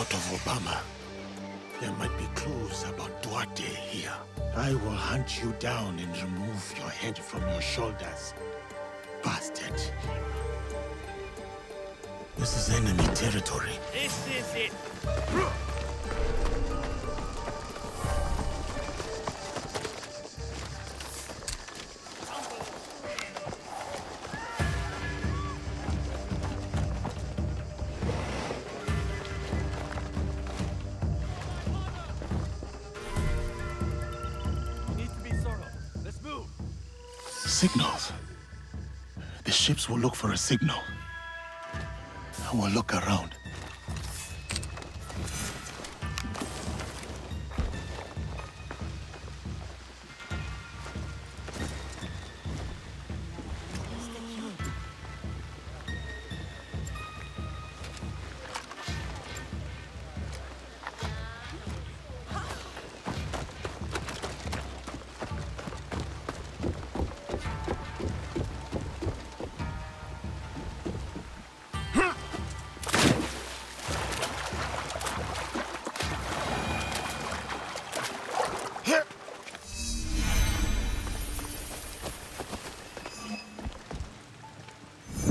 out of Obama. There might be clues about Duarte here. I will hunt you down and remove your head from your shoulders, bastard. This is enemy territory. This is it. Signals. The ships will look for a signal. I will look around.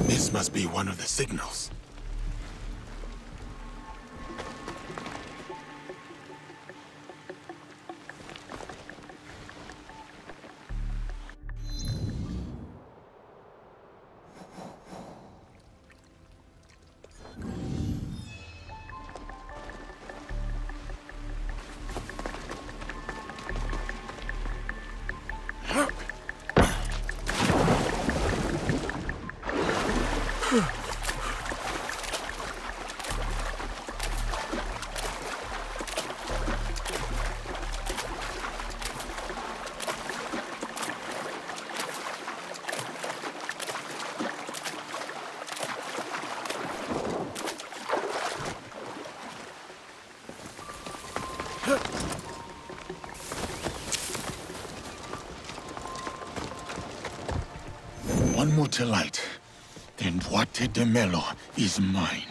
This must be one of the signals. One more to light, then Duarte de Mello is mine.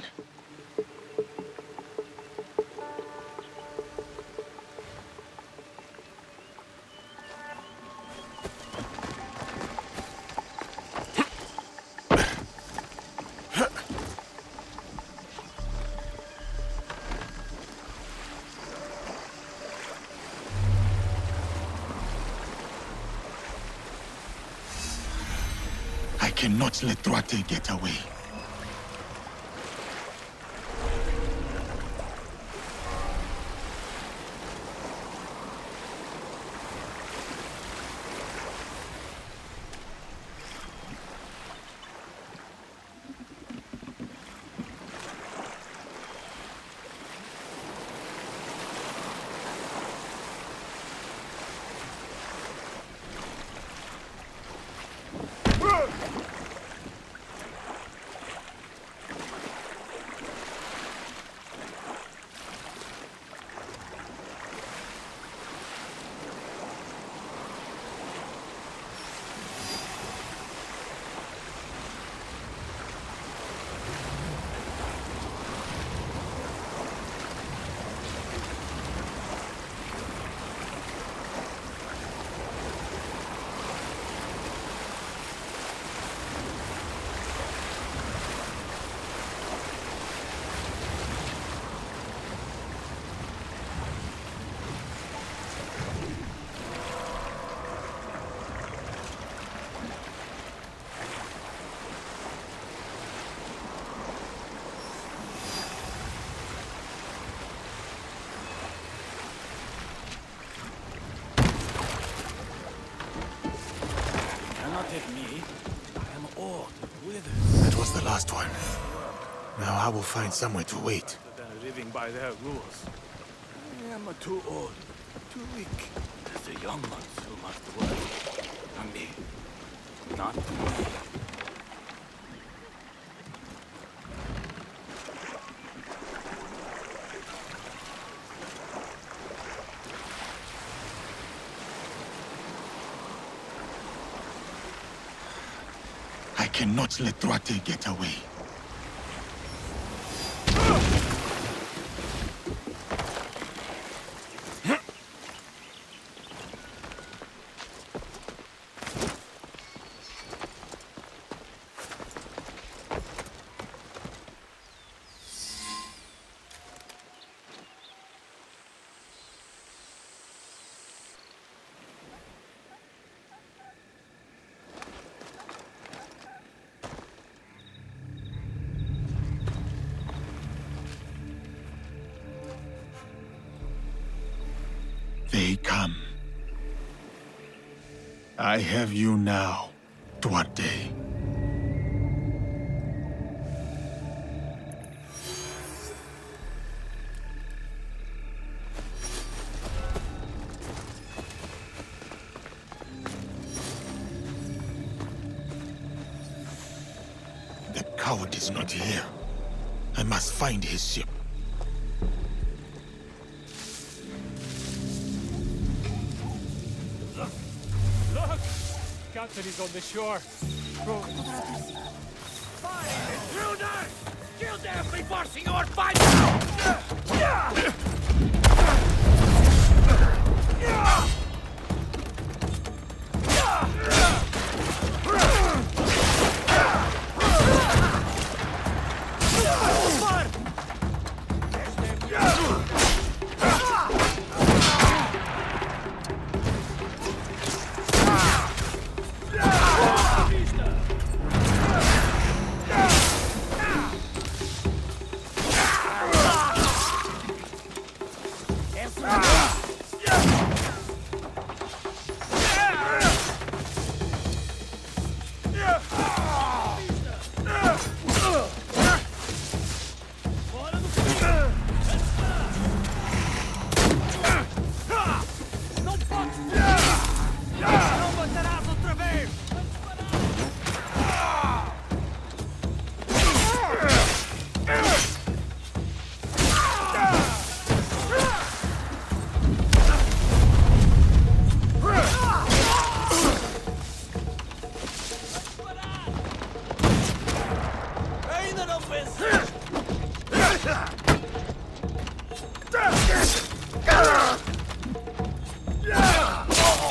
I cannot let Duarte get away. That was the last one. Now I will find somewhere to wait. Living by their rules. I am too old, too weak. As the young ones who must work. Not me. Not me. I cannot let Duarte get away. become. I have you now, Duarte. The coward is not here. I must find his ship. Look! Captain is on the shore. Fire! Intruder! Kill them before Senor finds out!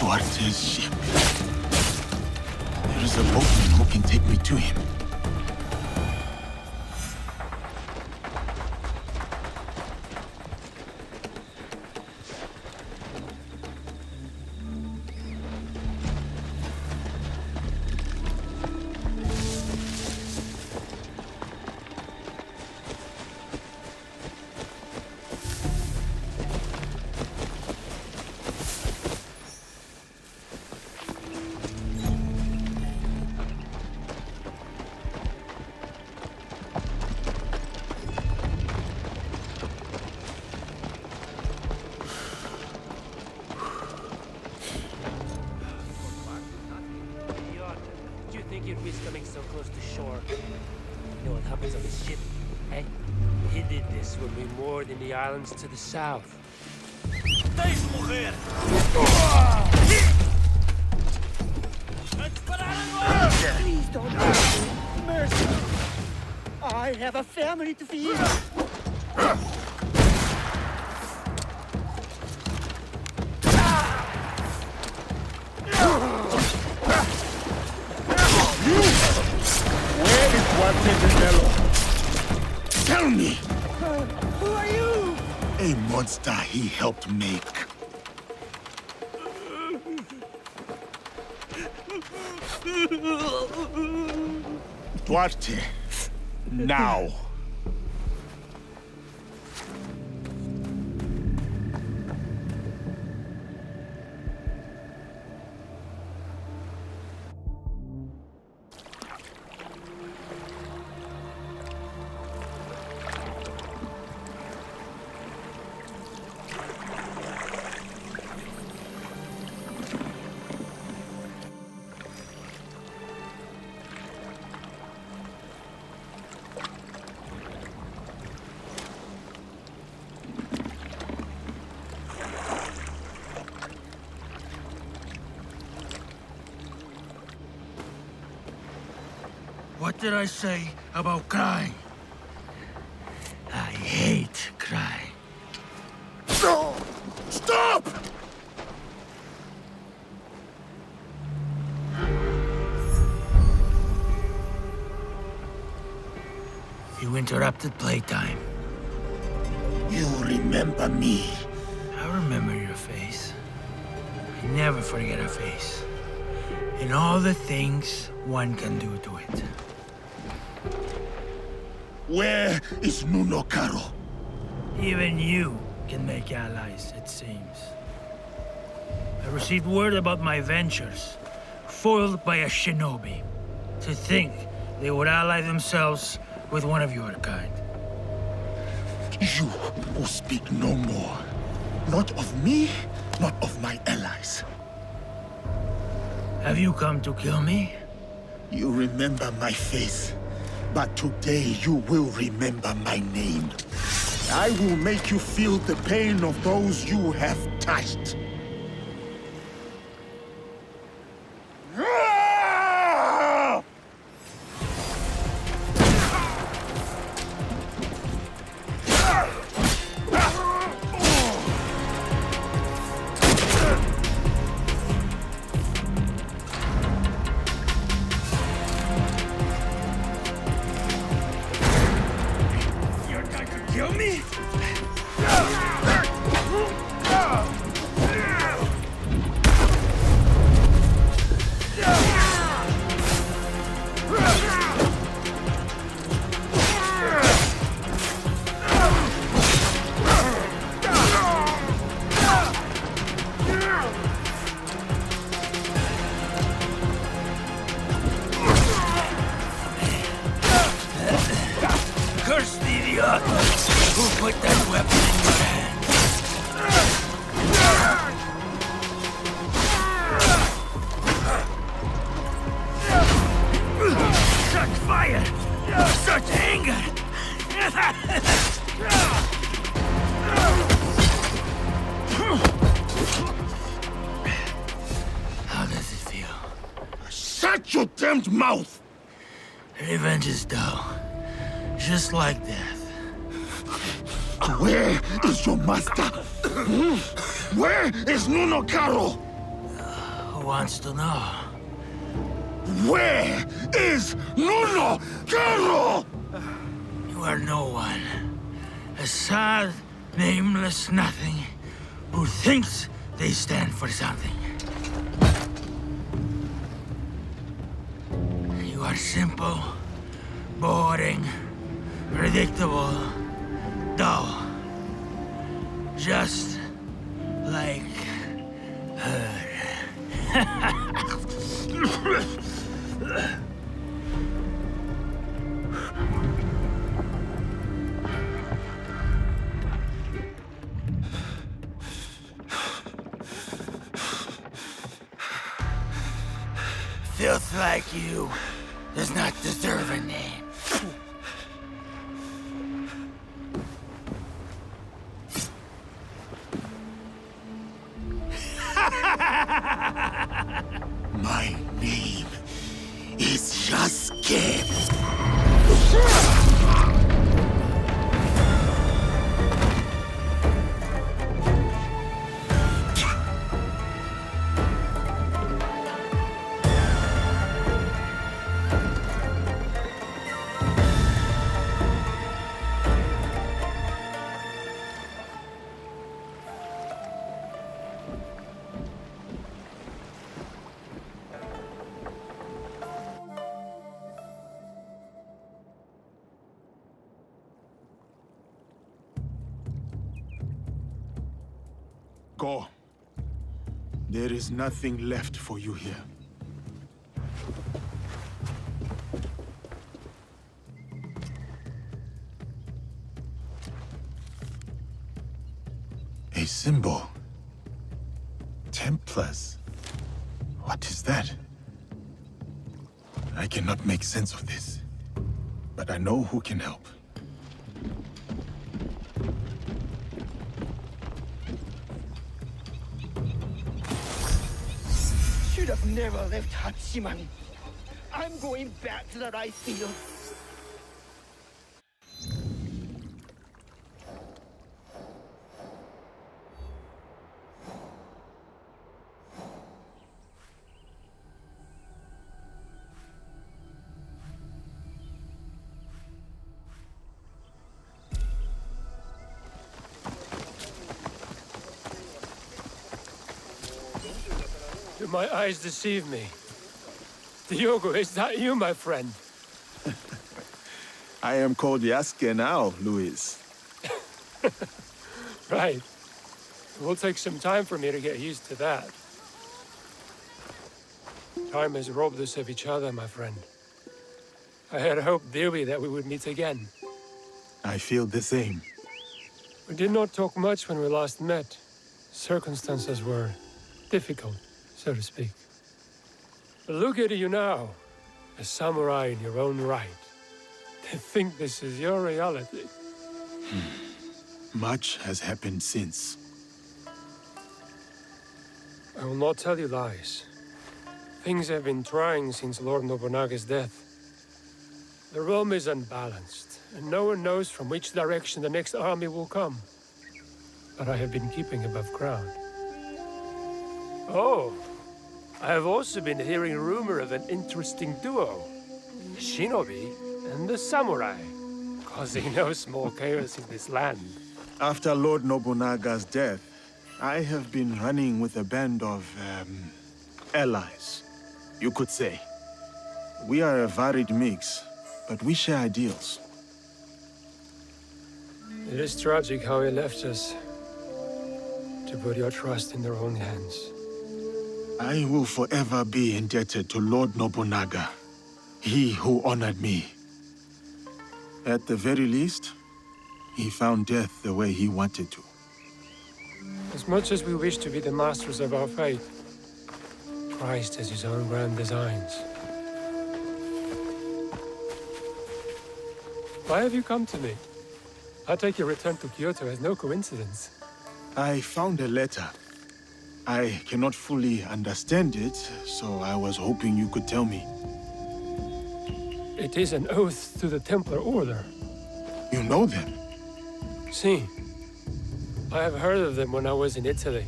Duarte's ship. There is a boatman who can take me to him. Coming so close to shore. You know what happens on the ship, eh? He did this when we moored in the islands to the south. Deixe morrer! Please don't do it. Mercy. I have a family to feed. Tell me! Who are you? A monster he helped make. Duarte, now. What did I say about crying? I hate crying. No! Stop! You interrupted playtime. You remember me. I remember your face. I never forget a face. And all the things one can do to it. Where is Nuno Caro? Even you can make allies, it seems. I received word about my ventures, foiled by a shinobi. To think they would ally themselves with one of your kind. You will speak no more. Not of me, not of my allies. Have you come to kill me? You remember my face, but today you will remember my name. I will make you feel the pain of those you have touched. Kill me? Curse the idiot who put that weapon in your hand. Such fire! Such anger! How does it feel? Shut your damned mouth! Revenge is dull. Just like death. Where is your master? Where is Nuno Caro? Who wants to know? Where is Nuno Caro? You are no one. A sad, nameless nothing who thinks they stand for something. You are simple, boring, predictable, dull. Just like her. Filth like you does not deserve a name. My name is Yasuke. Go. There is nothing left for you here. A symbol. Templars. What is that? I cannot make sense of this, but I know who can help. Should have never left Hachiman. I'm going back to the rice field. Do my eyes deceive me? Diogo, is that you, my friend? I am called Yasuke now, Luis. Right. It will take some time for me to get used to that. Time has robbed us of each other, my friend. I had hoped dearly that we would meet again. I feel the same. We did not talk much when we last met. Circumstances were difficult, so to speak. But look at you now, a samurai in your own right. To think this is your reality. Much has happened since. I will not tell you lies. Things have been trying since Lord Nobunaga's death. The realm is unbalanced, and no one knows from which direction the next army will come. But I have been keeping above ground. Oh, I have also been hearing rumor of an interesting duo. The shinobi and the samurai, causing no small chaos in this land. After Lord Nobunaga's death, I have been running with a band of, allies, you could say. We are a varied mix, but we share ideals. It is tragic how he left us, to put your trust in their own hands. I will forever be indebted to Lord Nobunaga, he who honored me. At the very least, he found death the way he wanted to. As much as we wish to be the masters of our fate, Christ has his own grand designs. Why have you come to me? I take your return to Kyoto as no coincidence. I found a letter. I cannot fully understand it, so I was hoping you could tell me. It is an oath to the Templar Order. You know them? Si. I have heard of them when I was in Italy.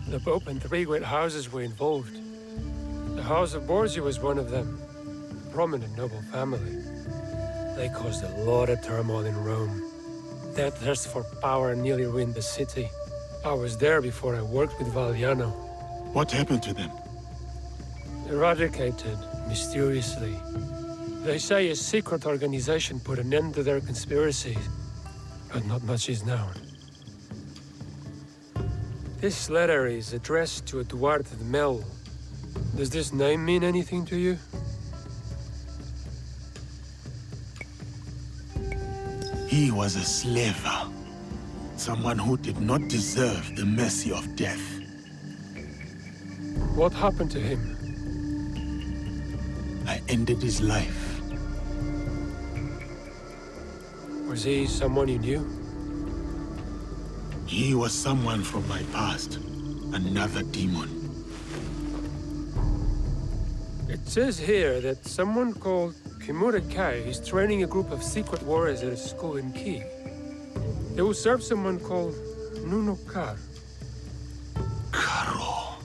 The Pope and 3 great houses were involved. The House of Borgia was one of them. A prominent noble family. They caused a lot of turmoil in Rome. Their thirst for power nearly ruined the city. I was there before I worked with Valliano. What happened to them? Eradicated, mysteriously. They say a secret organization put an end to their conspiracies, but not much is known. This letter is addressed to Eduardo de Mel. Does this name mean anything to you? He was a slaver. Someone who did not deserve the mercy of death. What happened to him? I ended his life. Was he someone you knew? He was someone from my past. Another demon. It says here that someone called Kimura Kai is training a group of secret warriors at a school in Ki. They will serve someone called Nuno Kar. Karo.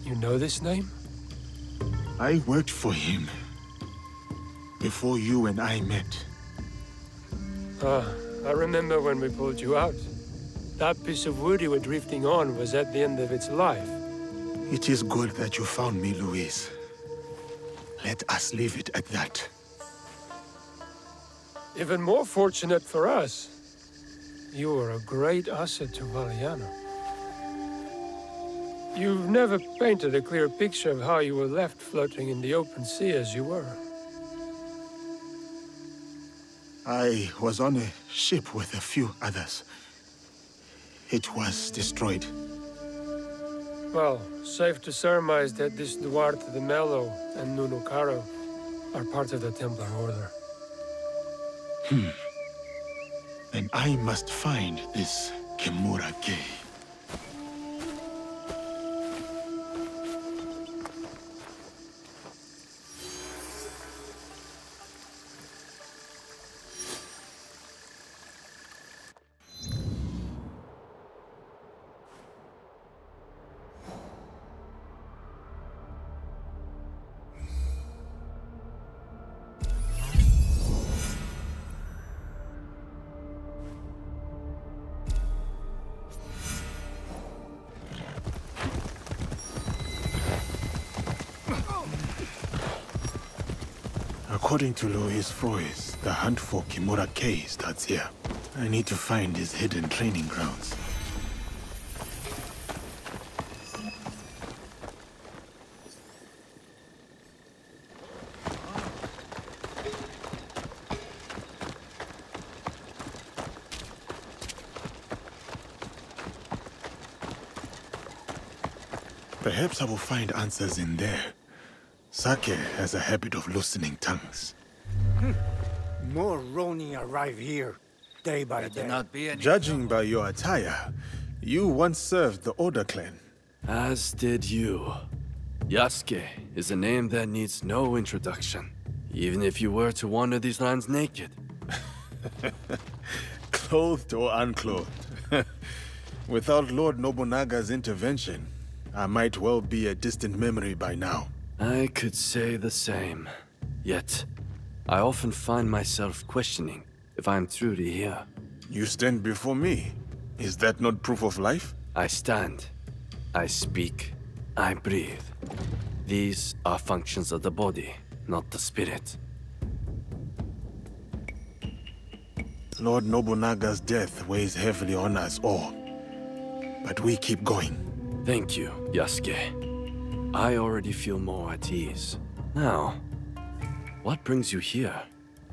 You know this name? I worked for him before you and I met. I remember when we pulled you out. That piece of wood you were drifting on was at the end of its life. It is good that you found me, Luis. Let us leave it at that. Even more fortunate for us. You were a great asset to Valliano. You've never painted a clear picture of how you were left floating in the open sea as you were. I was on a ship with a few others. It was destroyed. Well, safe to surmise that this Duarte de Mello and Nuno Caro are part of the Templar Order. Then I must find this Kimura Kei. According to Luis Frois, the hunt for Kimura Kei starts here. I need to find his hidden training grounds. Perhaps I will find answers in there. Sake has a habit of loosening tongues. More Ronin arrive here, day by day. Not be any Judging by your attire, you once served the Order clan. As did you. Yasuke is a name that needs no introduction, even if you were to wander these lands naked. Clothed or unclothed. Without Lord Nobunaga's intervention, I might well be a distant memory by now. I could say the same. Yet, I often find myself questioning if I'm truly here. You stand before me. Is that not proof of life? I stand. I speak. I breathe. These are functions of the body, not the spirit. Lord Nobunaga's death weighs heavily on us all. But we keep going. Thank you, Yasuke. I already feel more at ease. Now, what brings you here?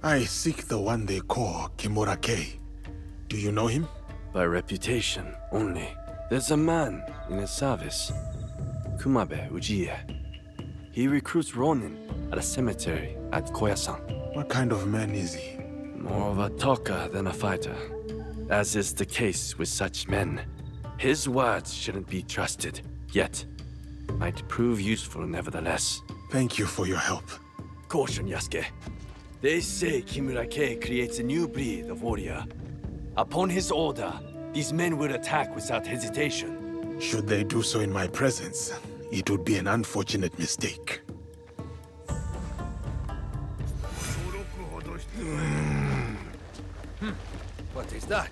I seek the one they call Kimura-kei. Do you know him? By reputation only. There's a man in his service, Kumabe Ujie. He recruits Ronin at a cemetery at Koyasan. What kind of man is he? More of a talker than a fighter. As is the case with such men. His words shouldn't be trusted, yet might prove useful nevertheless. Thank you for your help. Caution, Yasuke. They say Kimura-kei creates a new breed of warrior. Upon his order, these men will attack without hesitation. Should they do so in my presence, it would be an unfortunate mistake. What is that?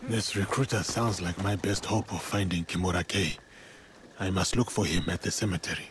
This recruiter sounds like my best hope of finding Kimura-kei. I must look for him at the cemetery.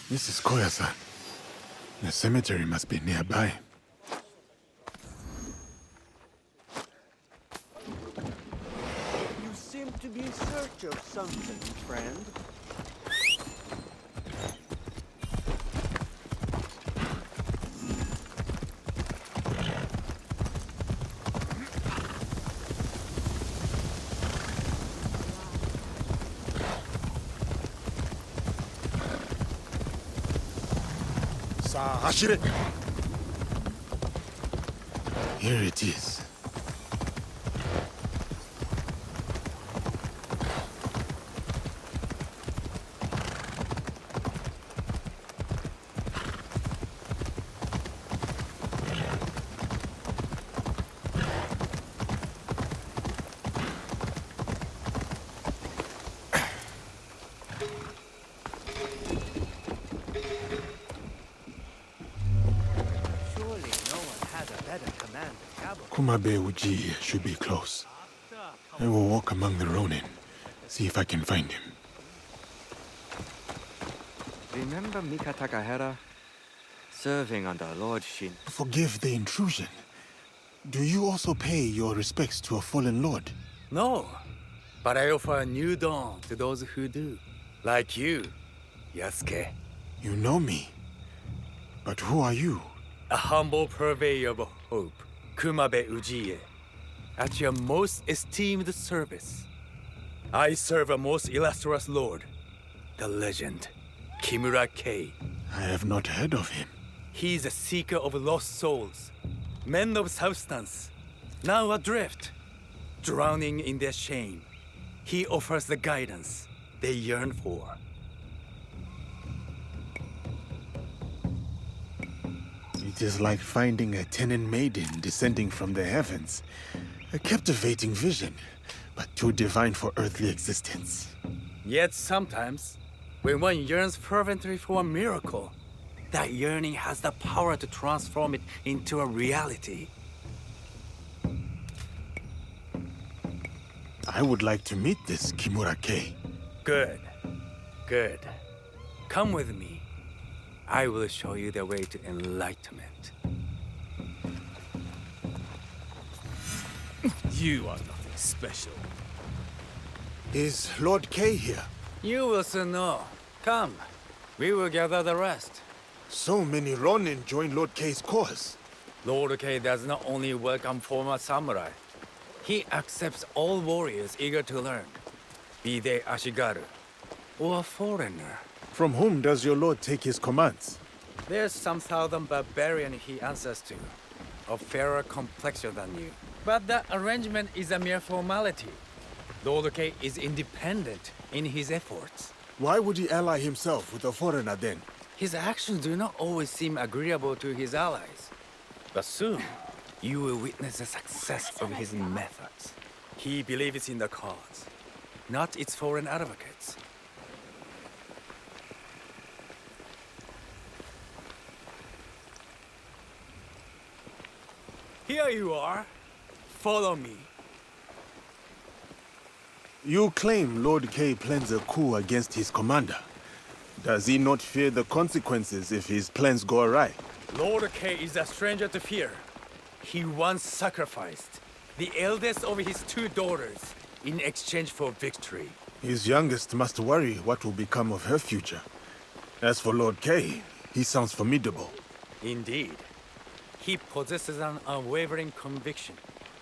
This is Koyasan. The cemetery must be nearby. You seem to be in search of something, friend. Here it is. Kumabe Uji should be close. I will walk among the Ronin, see if I can find him. Remember Mika Takahara? Serving under Lord Shin. Forgive the intrusion. Do you also pay your respects to a fallen lord? No, but I offer a new dawn to those who do. Like you, Yasuke. You know me. But who are you? A humble purveyor of hope, Kumabe Ujiie. At your most esteemed service. I serve a most illustrious lord, the legend, Kimura Kei. I have not heard of him. He is a seeker of lost souls, men of substance, now adrift, drowning in their shame. He offers the guidance they yearn for. It is like finding a Tenin maiden descending from the heavens. A captivating vision, but too divine for earthly existence. Yet sometimes, when one yearns fervently for a miracle, that yearning has the power to transform it into a reality. I would like to meet this Kimura Kei. Good. Good. Come with me. I will show you the way to enlightenment. You are nothing special. Is Lord Kei here? You will soon know. Come. We will gather the rest. So many Ronin join Lord Kei's cause. Lord Kei does not only welcome former samurai. He accepts all warriors eager to learn, be they Ashigaru or a foreigner. From whom does your lord take his commands? There's some southern barbarian he answers to, of fairer complexion than you. But that arrangement is a mere formality. Lord Kei is independent in his efforts. Why would he ally himself with a foreigner then? His actions do not always seem agreeable to his allies. But soon, you will witness the success of his methods. He believes in the cause, not its foreign advocates. Here you are. Follow me. You claim Lord Kei plans a coup against his commander. Does he not fear the consequences if his plans go awry? Lord Kei is a stranger to fear. He once sacrificed the eldest of his two daughters in exchange for victory. His youngest must worry what will become of her future. As for Lord Kei, he sounds formidable. Indeed. He possesses an unwavering conviction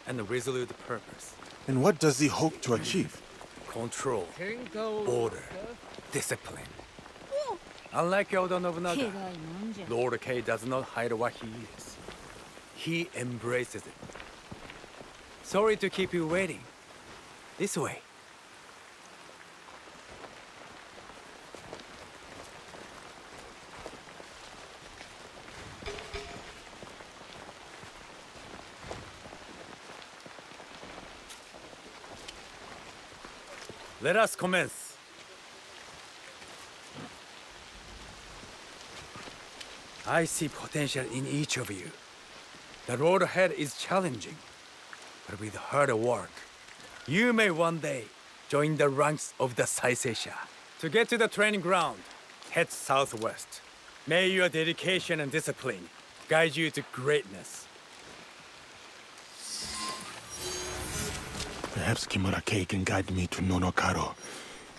and a resolute purpose. And what does he hope to achieve? Control, order, discipline. Unlike Oda Nobunaga, Lord Kei does not hide what he is. He embraces it. Sorry to keep you waiting. This way. Let us commence. I see potential in each of you. The road ahead is challenging, but with hard work, you may one day join the ranks of the Saiseisha. To get to the training ground, head southwest. May your dedication and discipline guide you to greatness. Perhaps Kimura Kei can guide me to Nonokaro.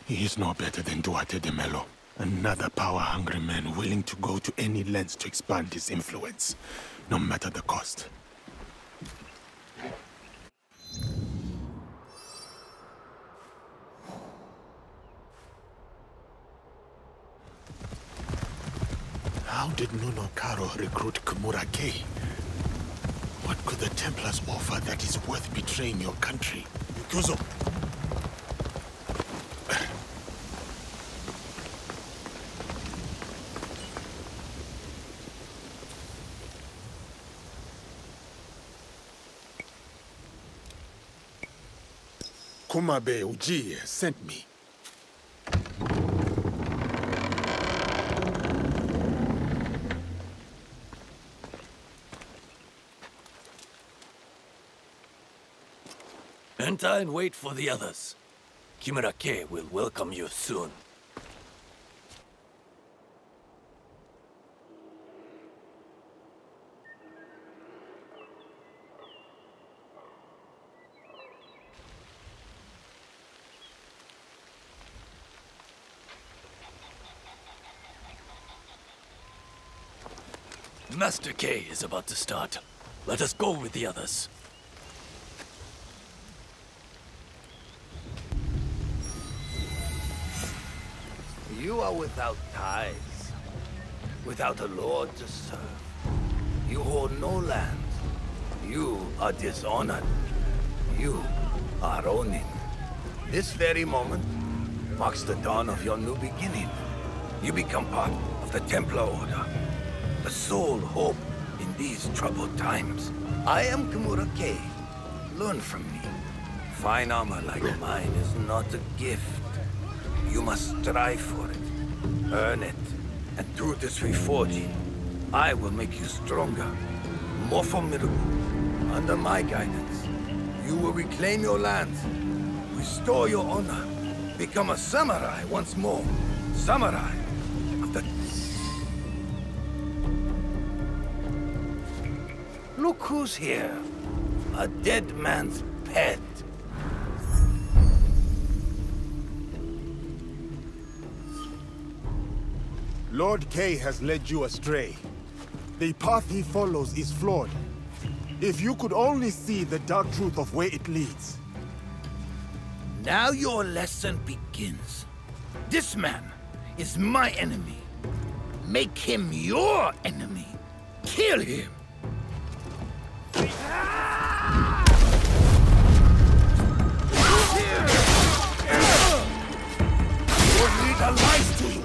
He is no better than Duarte de Melo. Another power-hungry man willing to go to any lengths to expand his influence, no matter the cost. How did Nonokaro recruit Kimura Kei? What could the Templars offer that is worth betraying your country? Yukuzo! Kumabe Ujiie sent me. Enter and wait for the others. Kimura K will welcome you soon. Master K is about to start. Let us go with the others. You are without ties, without a lord to serve. You hold no land. You are dishonored. You are Ronin. This very moment marks the dawn of your new beginning. You become part of the Templar Order, the sole hope in these troubled times. I am Kimura K. Learn from me. Fine armor like mine is not a gift. You must strive for it, earn it, and through this reforging, I will make you stronger, more formidable. Under my guidance, you will reclaim your lands, restore your honor, become a samurai once more. Samurai of the... Look who's here. A dead man's pet. Lord K has led you astray. The path he follows is flawed. If you could only see the dark truth of where it leads. Now your lesson begins. This man is my enemy. Make him your enemy. Kill him. Your leader lies to you.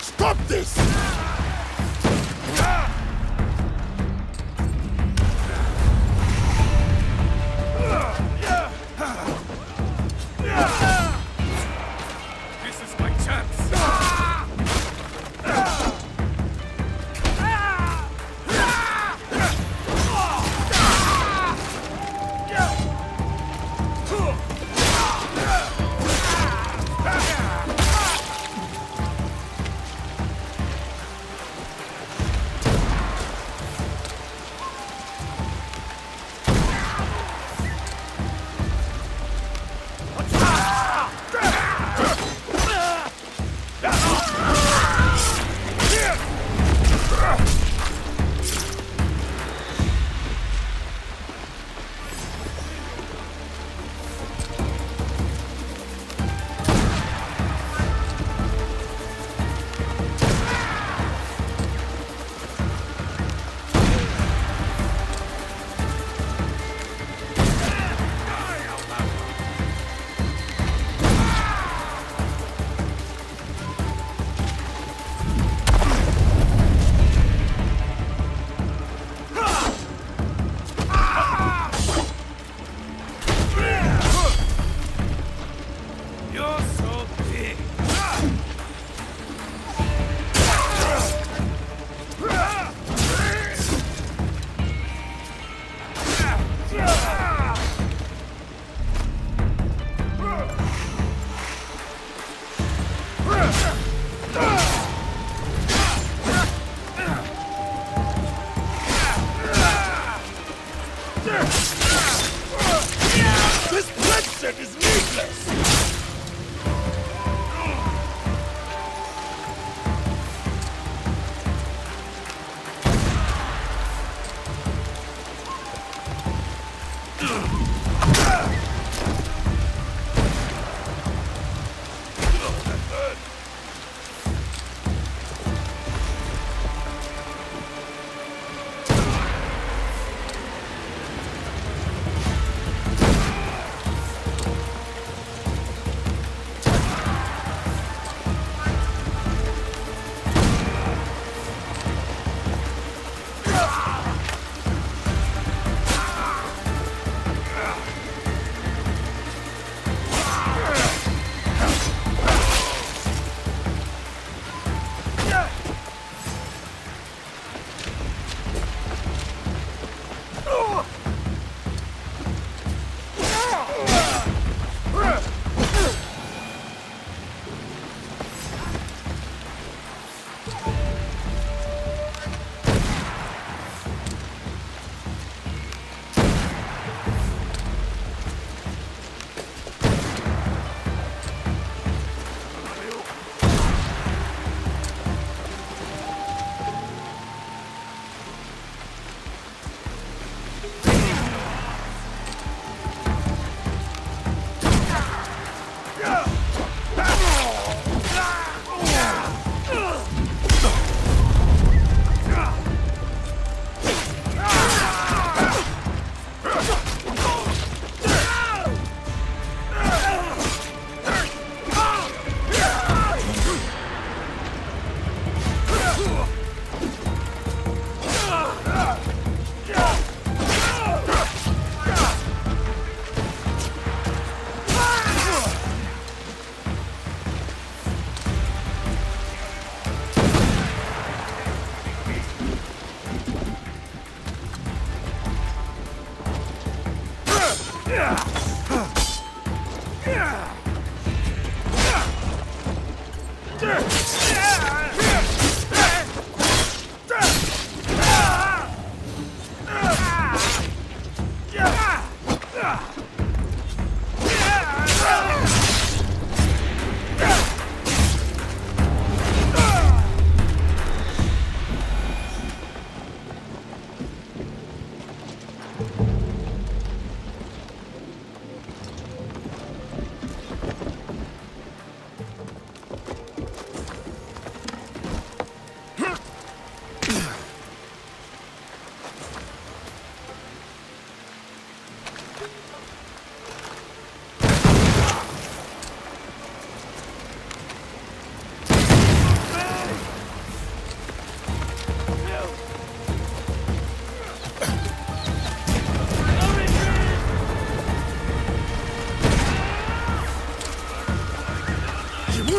Stop this! This is my chance.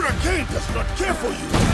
Hurricane does not care for you!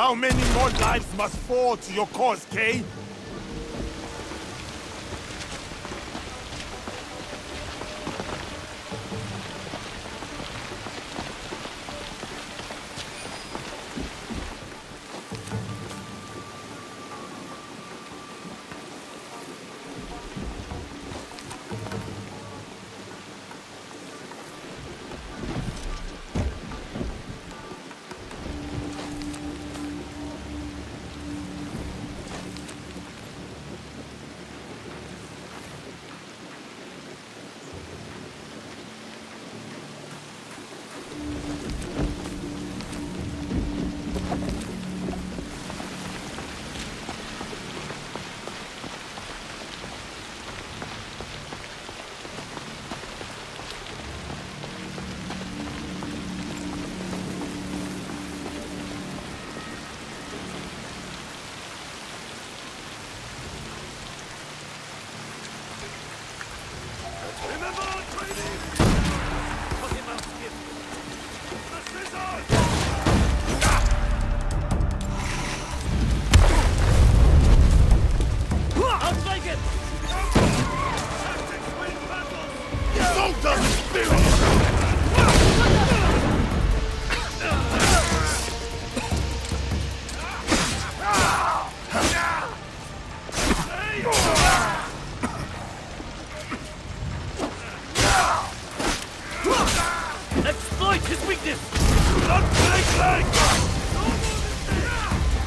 How many more lives must fall to your cause, Kay? Remember our training! Put him out here. The scissors! I'll take it! Tactics win battles! Soldiers, spirit! Exploit his weakness! Not leg!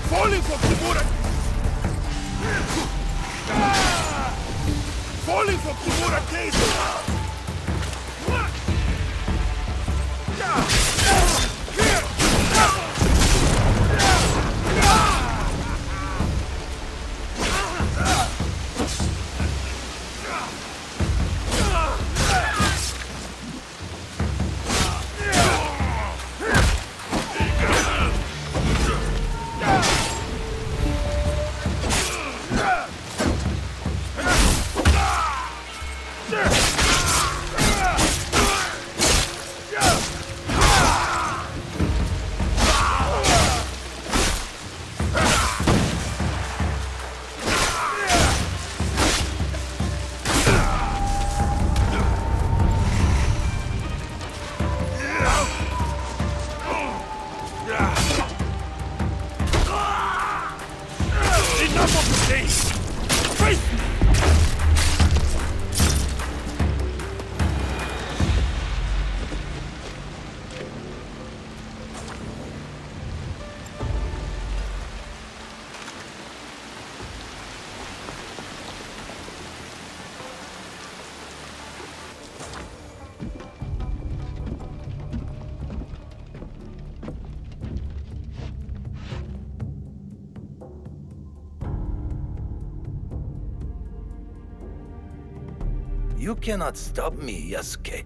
Falling for Kimura! Falling for Kimura case! You cannot stop me, Yasuke.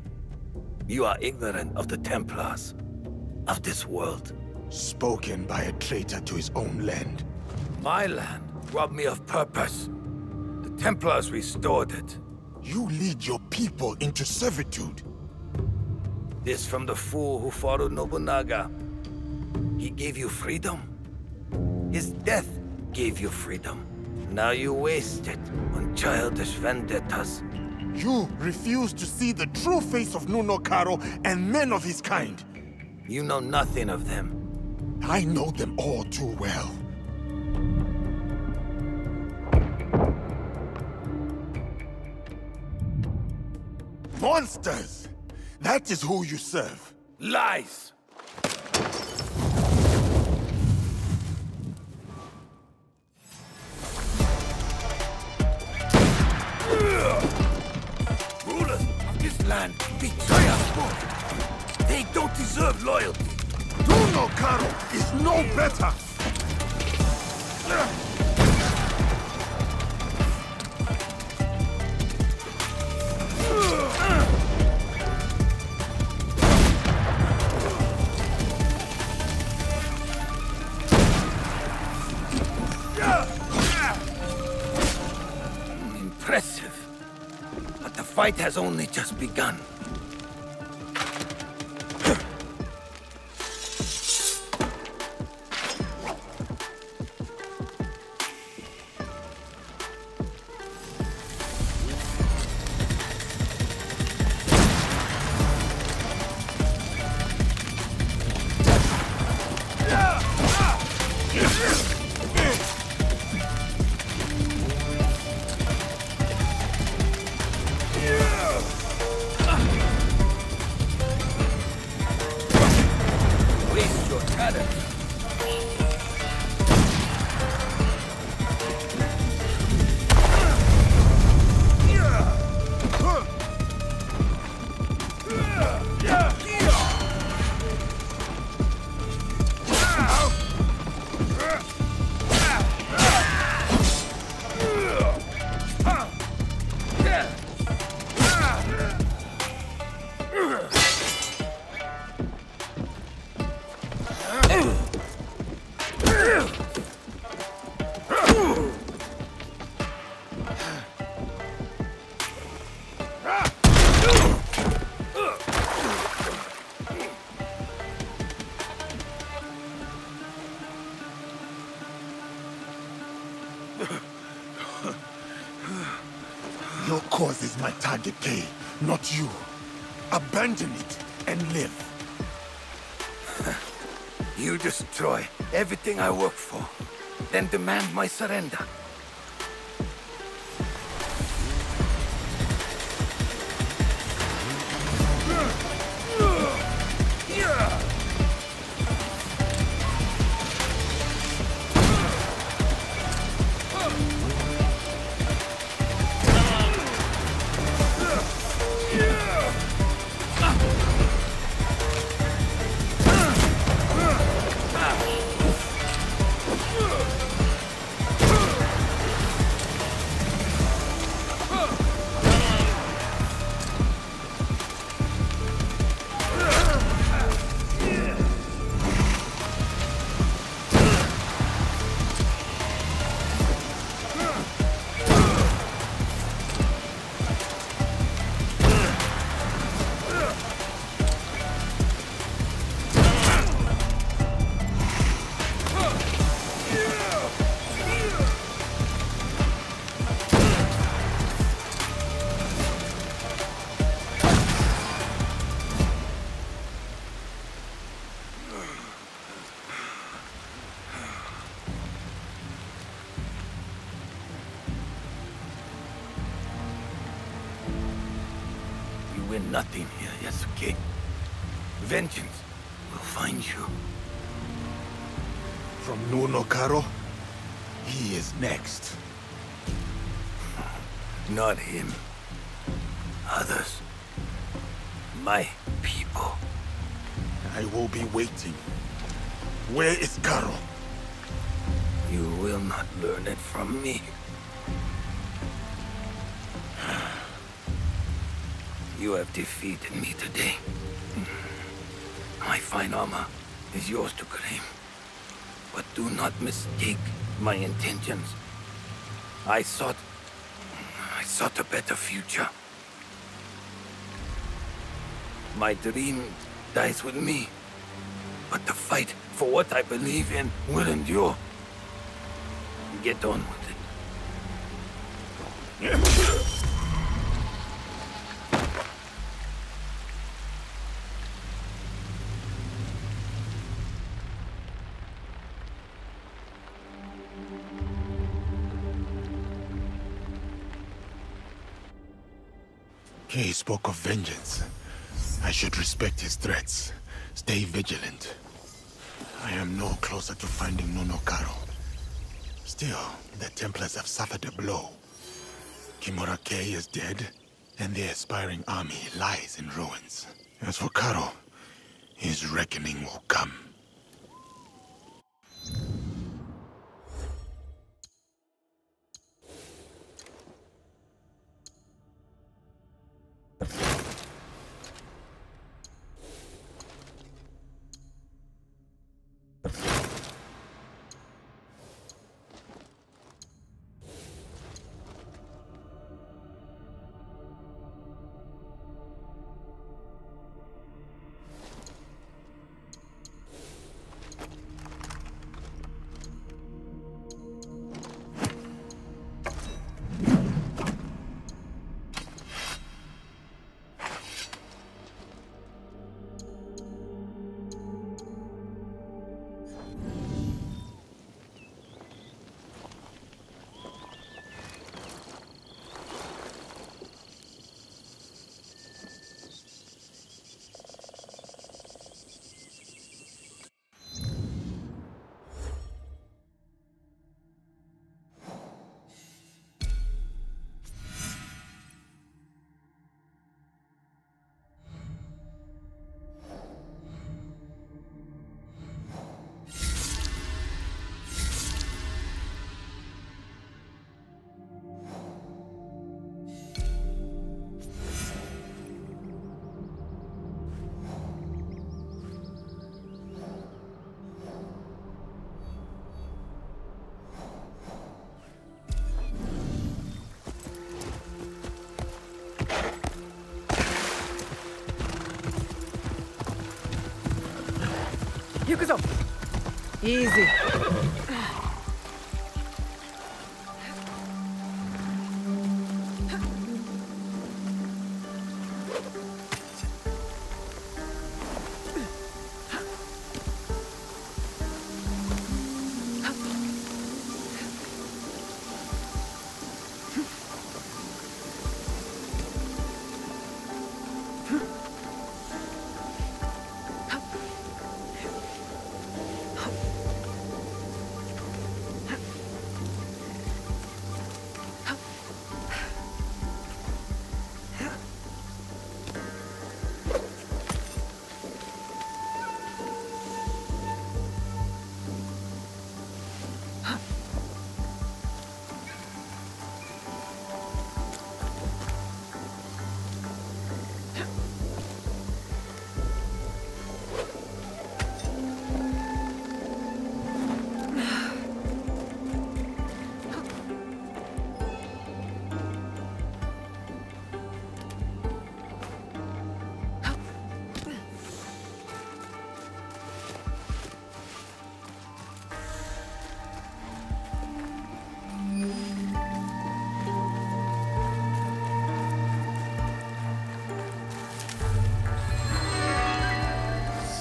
You are ignorant of the Templars, of this world. Spoken by a traitor to his own land. My land robbed me of purpose. The Templars restored it. You lead your people into servitude. This from the fool who followed Nobunaga. He gave you freedom. His death gave you freedom. Now you waste it on childish vendettas. You refuse to see the true face of Nunokaro and men of his kind. You know nothing of them. I know them all too well. Monsters! That is who you serve. Lies! Rulers of this land betray us. They don't deserve loyalty. Nunokaro is no better! Impressive. But the fight has only just begun. target, Kay, not you. Abandon it and live. You destroy everything I work for, then demand my surrender. Win nothing here, Yasuke. Vengeance will find you. From Nunokaro, he is next. Not him. Others. My people. I will be waiting. Where is Karo? You will not learn it from me. You have defeated me today. My fine armor is yours to claim. But do not mistake my intentions. I sought a better future. My dream dies with me. But the fight for what I believe in will endure. Get on with it. He spoke of vengeance. I should respect his threats. Stay vigilant. I am no closer to finding Nunokaro. Still, the Templars have suffered a blow. Kimura Kei is dead, and the aspiring army lies in ruins. As for Karo, his reckoning will come. Easy.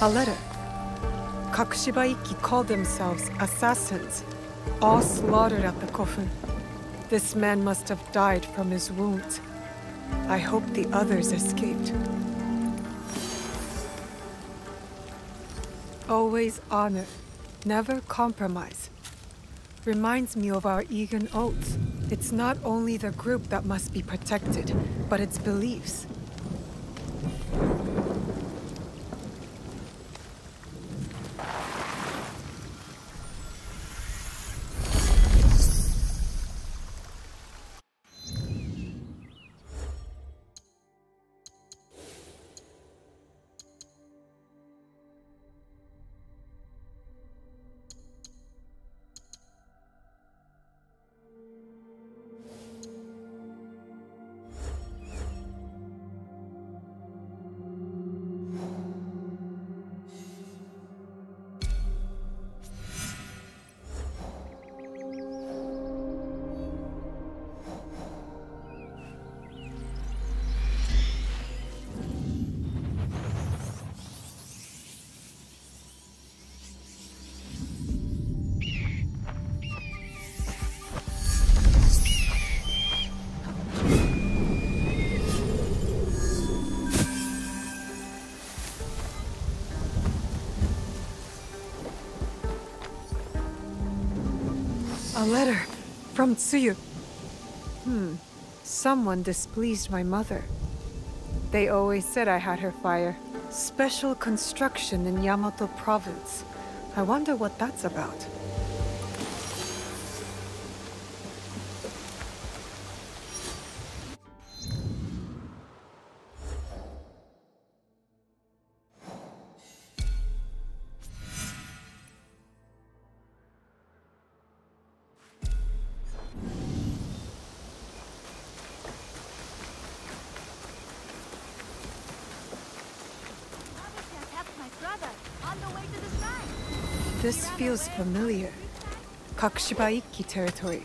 A letter. Kakushibaiki called themselves assassins, all slaughtered at the coffin. This man must have died from his wounds. I hope the others escaped. Always honor, never compromise. Reminds me of our Egan oaths. It's not only the group that must be protected, but its beliefs. A letter from Tsuyu. Someone displeased my mother. They always said I had her fire. Special construction in Yamato province. I wonder what that's about. This feels familiar. Kakushibaiki territory.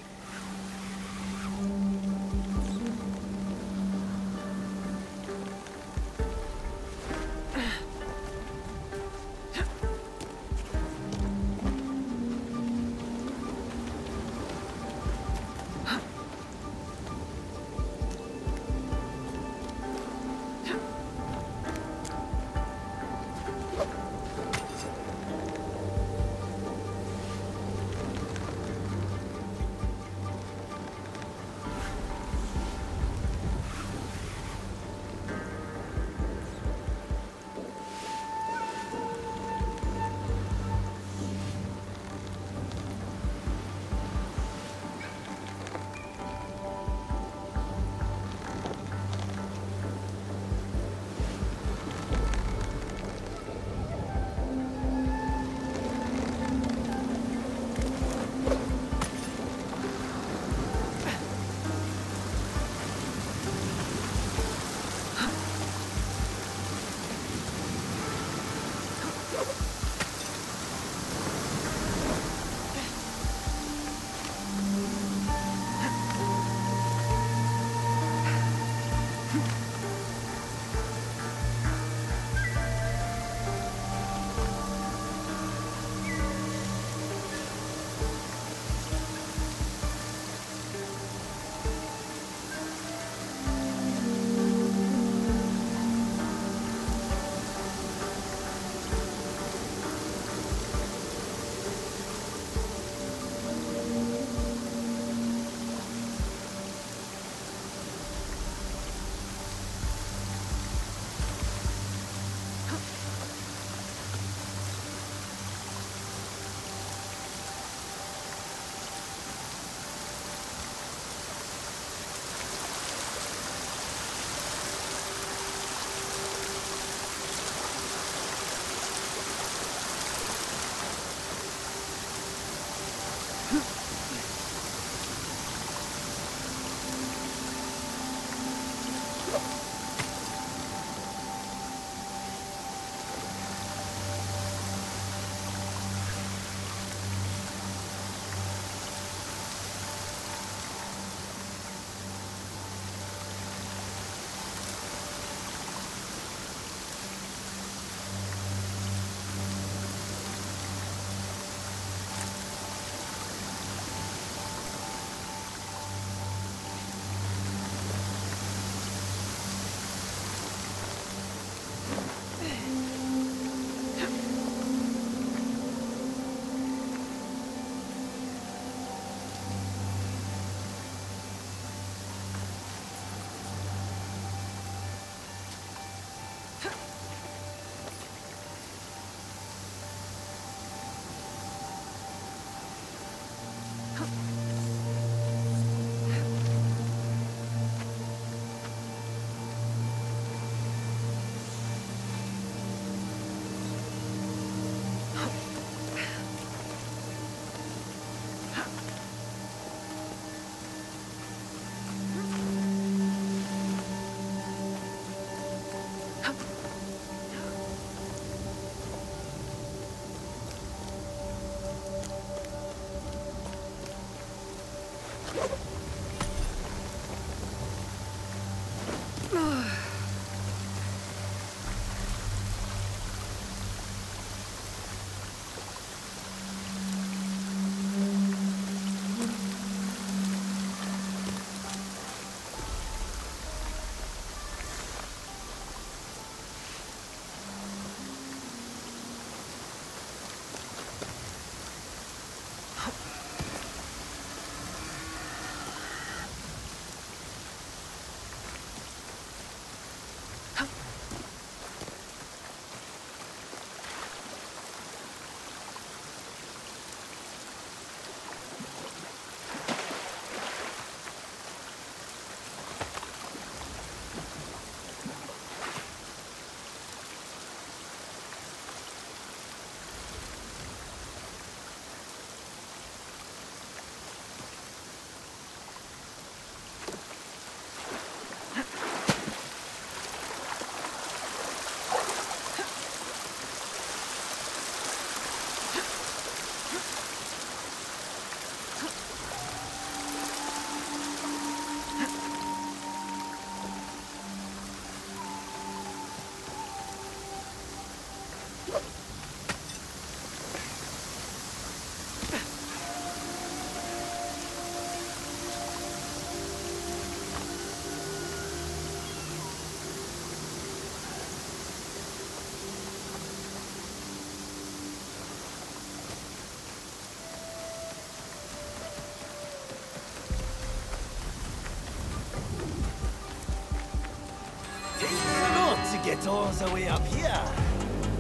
Get all the way up here.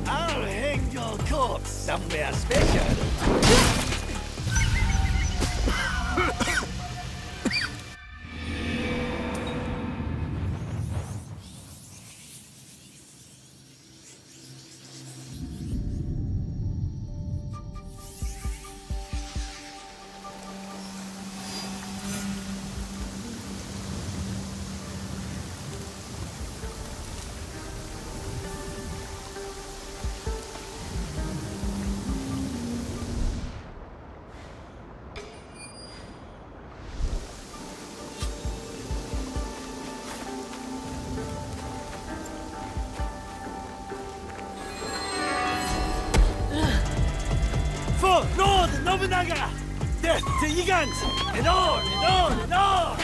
I'll hang your corpse somewhere special. For Lord Nobunaga! Death to Gigant! And on and on and on!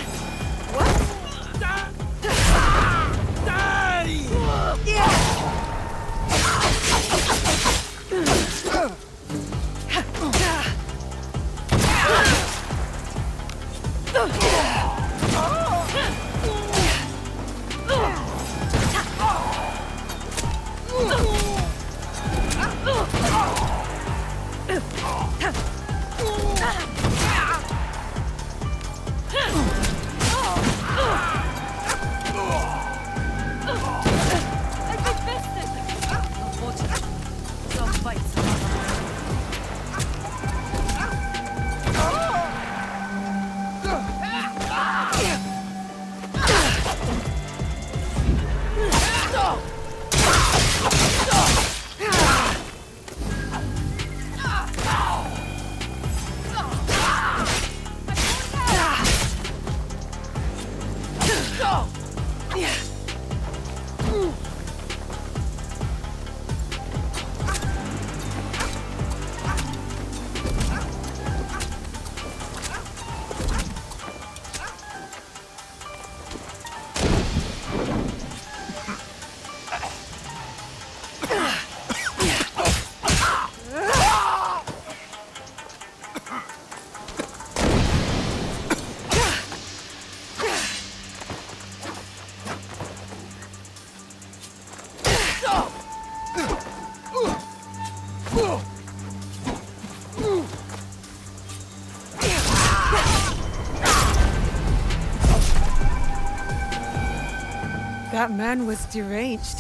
What? Die! That man was deranged.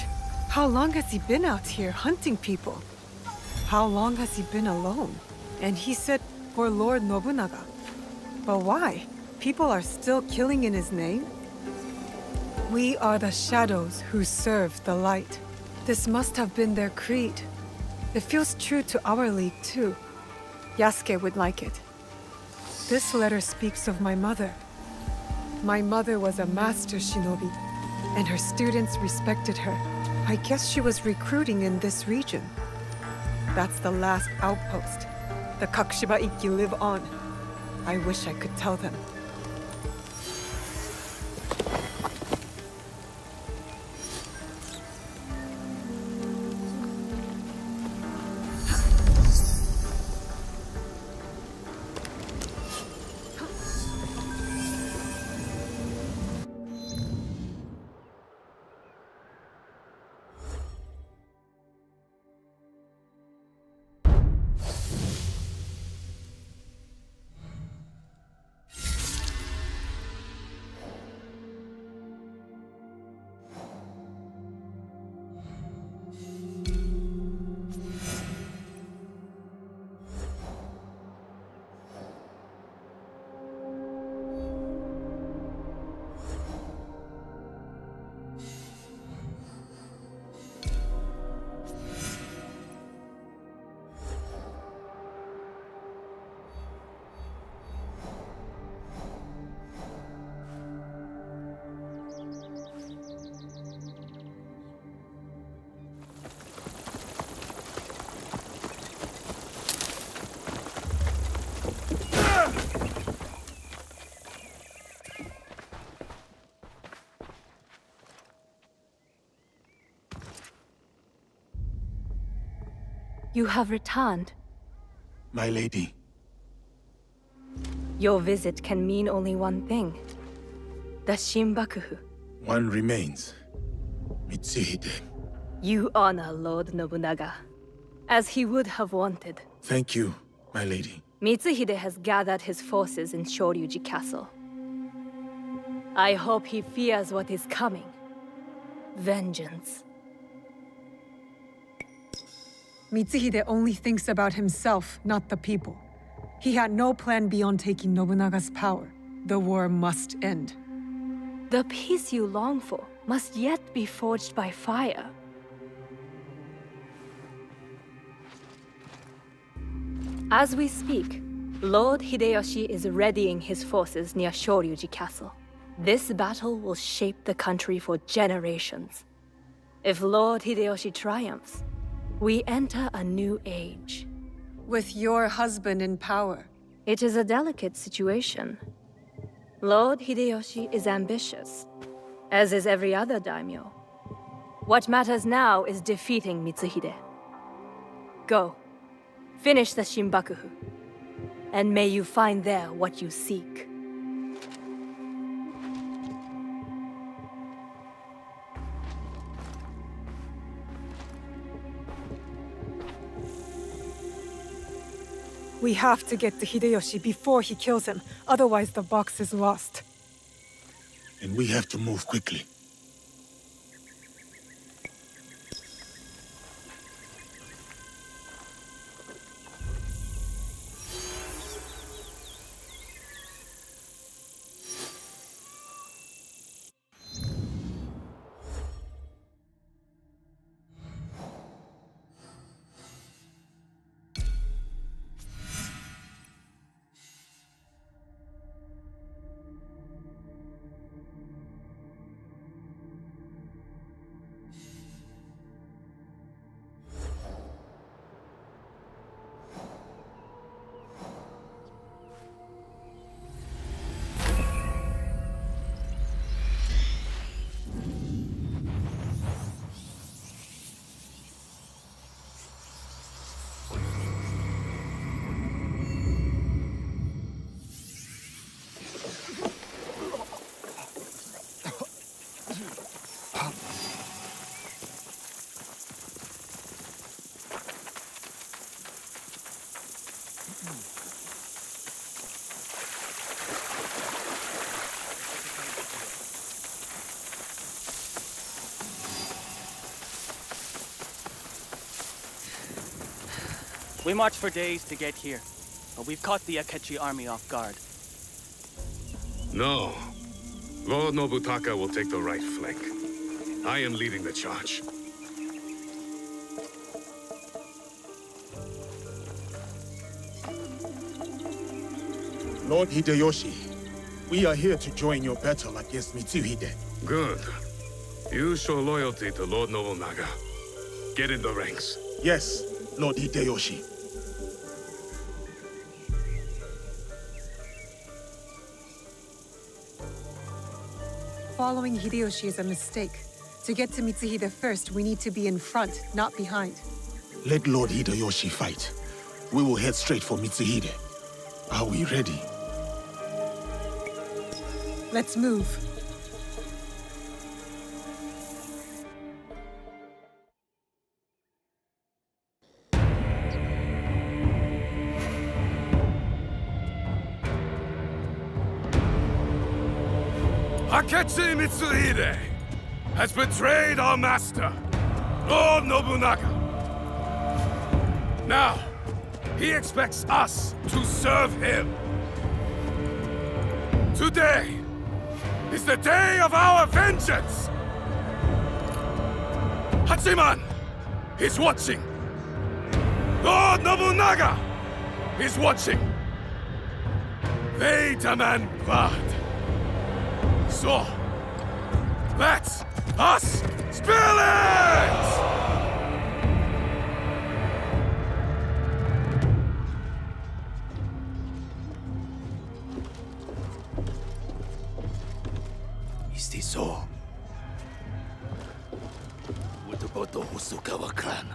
How long has he been out here hunting people? How long has he been alone? And he said for Lord Nobunaga. But why? People are still killing in his name? We are the shadows who serve the light. This must have been their creed. It feels true to our league too. Yasuke would like it. This letter speaks of my mother. My mother was a master shinobi, and her students respected her. I guess she was recruiting in this region. That's the last outpost. The Kakushiba Ikki live on. I wish I could tell them. You have returned. My lady. Your visit can mean only one thing. The Shinbakufu. One remains. Mitsuhide. You honor Lord Nobunaga, as he would have wanted. Thank you, my lady. Mitsuhide has gathered his forces in Shoryuji Castle. I hope he fears what is coming. Vengeance. Mitsuhide only thinks about himself, not the people. He had no plan beyond taking Nobunaga's power. The war must end. The peace you long for must yet be forged by fire. As we speak, Lord Hideyoshi is readying his forces near Shoryuji Castle. This battle will shape the country for generations. If Lord Hideyoshi triumphs, we enter a new age. With your husband in power. It is a delicate situation. Lord Hideyoshi is ambitious, as is every other daimyo. What matters now is defeating Mitsuhide. Go. Finish the Shinbakufu, and may you find there what you seek. We have to get to Hideyoshi before he kills him, otherwise the box is lost. And we have to move quickly. We marched for days to get here, but we've caught the Akechi army off guard. No. Lord Nobutaka will take the right flank. I am leading the charge. Lord Hideyoshi, we are here to join your battle against Mitsuhide. Good. You show loyalty to Lord Nobunaga. Get in the ranks. Yes, Lord Hideyoshi. Following Hideyoshi is a mistake. To get to Mitsuhide first, we need to be in front, not behind. Let Lord Hideyoshi fight. We will head straight for Mitsuhide. Are we ready? Let's move. Akechi Mitsuhide has betrayed our master, Lord Nobunaga. Now, he expects us to serve him. Today is the day of our vengeance! Hachiman is watching. Lord Nobunaga is watching. They demand blood. So, let us spill it! Is this all? What about the Hosokawa clan?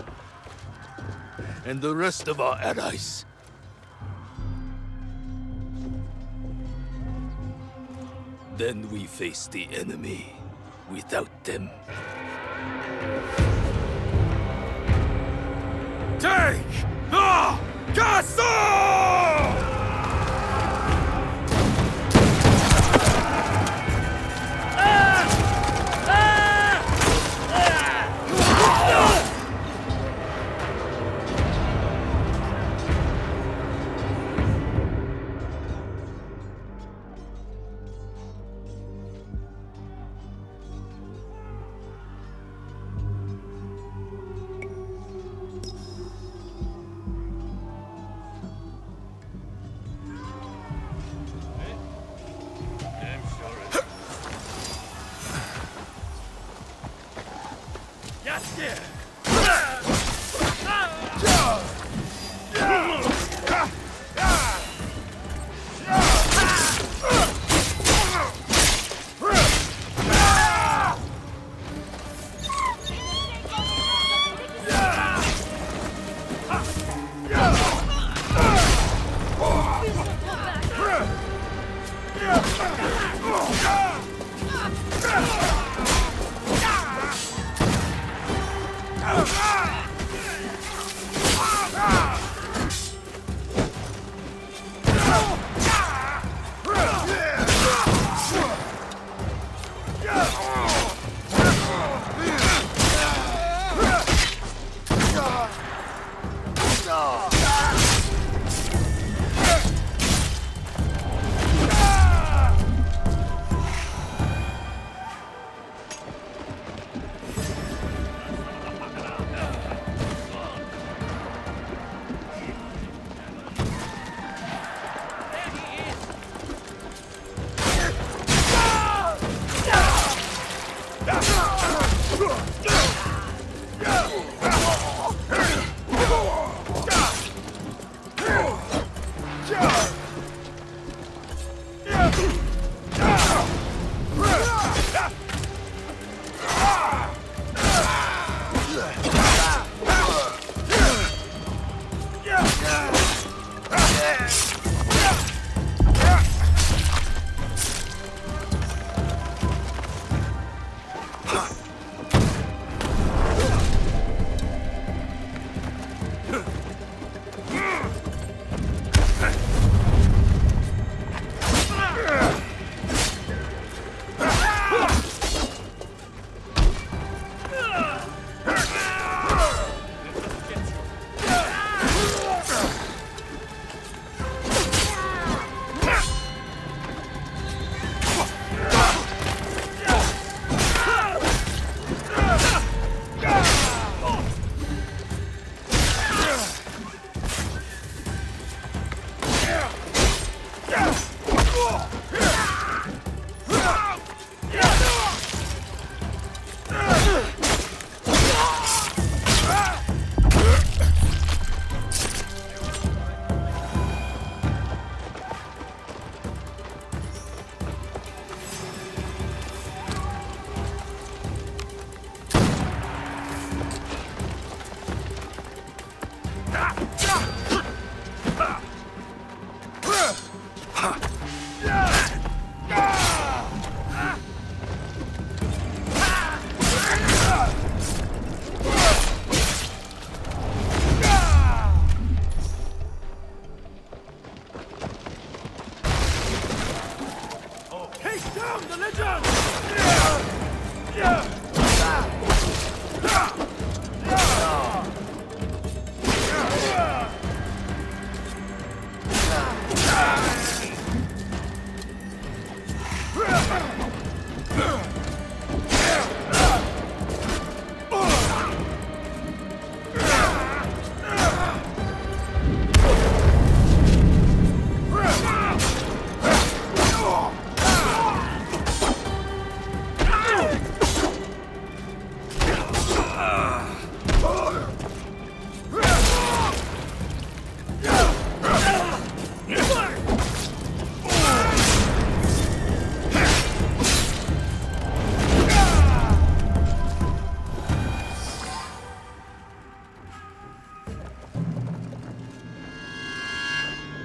and the rest of our allies. Then we face the enemy without them. Take the castle!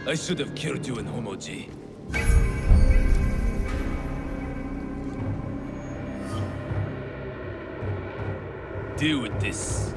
I should have killed you in Homoji. Deal with this.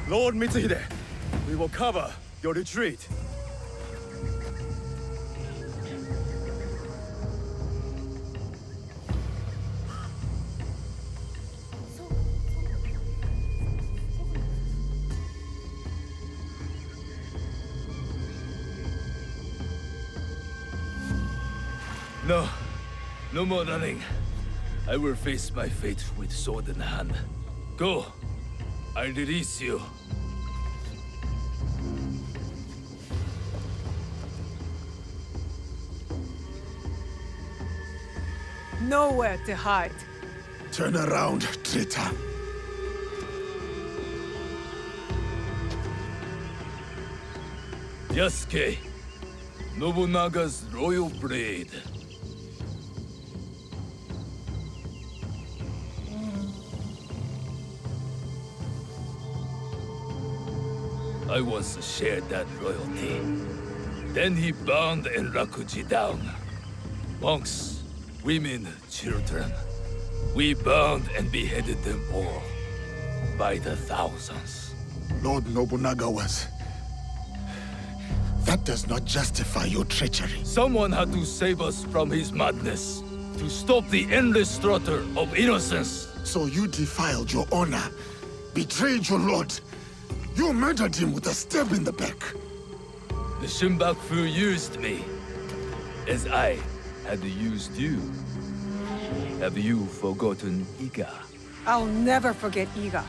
Lord Mitsuhide, we will cover your retreat. No. No more running. I will face my fate with sword in hand. Go. I release you. Nowhere to hide. Turn around, traitor. Yasuke, Nobunaga's royal blade. I once shared that royalty. Then he bound Enrakuji down. Monks, women, children. We bound and beheaded them all. By the thousands. Lord Nobunaga was... That does not justify your treachery. Someone had to save us from his madness. To stop the endless slaughter of innocence. So you defiled your honor, betrayed your lord. You murdered him with a stab in the back. The Shinbaku used me, as I had used you. Have you forgotten Iga? I'll never forget Iga.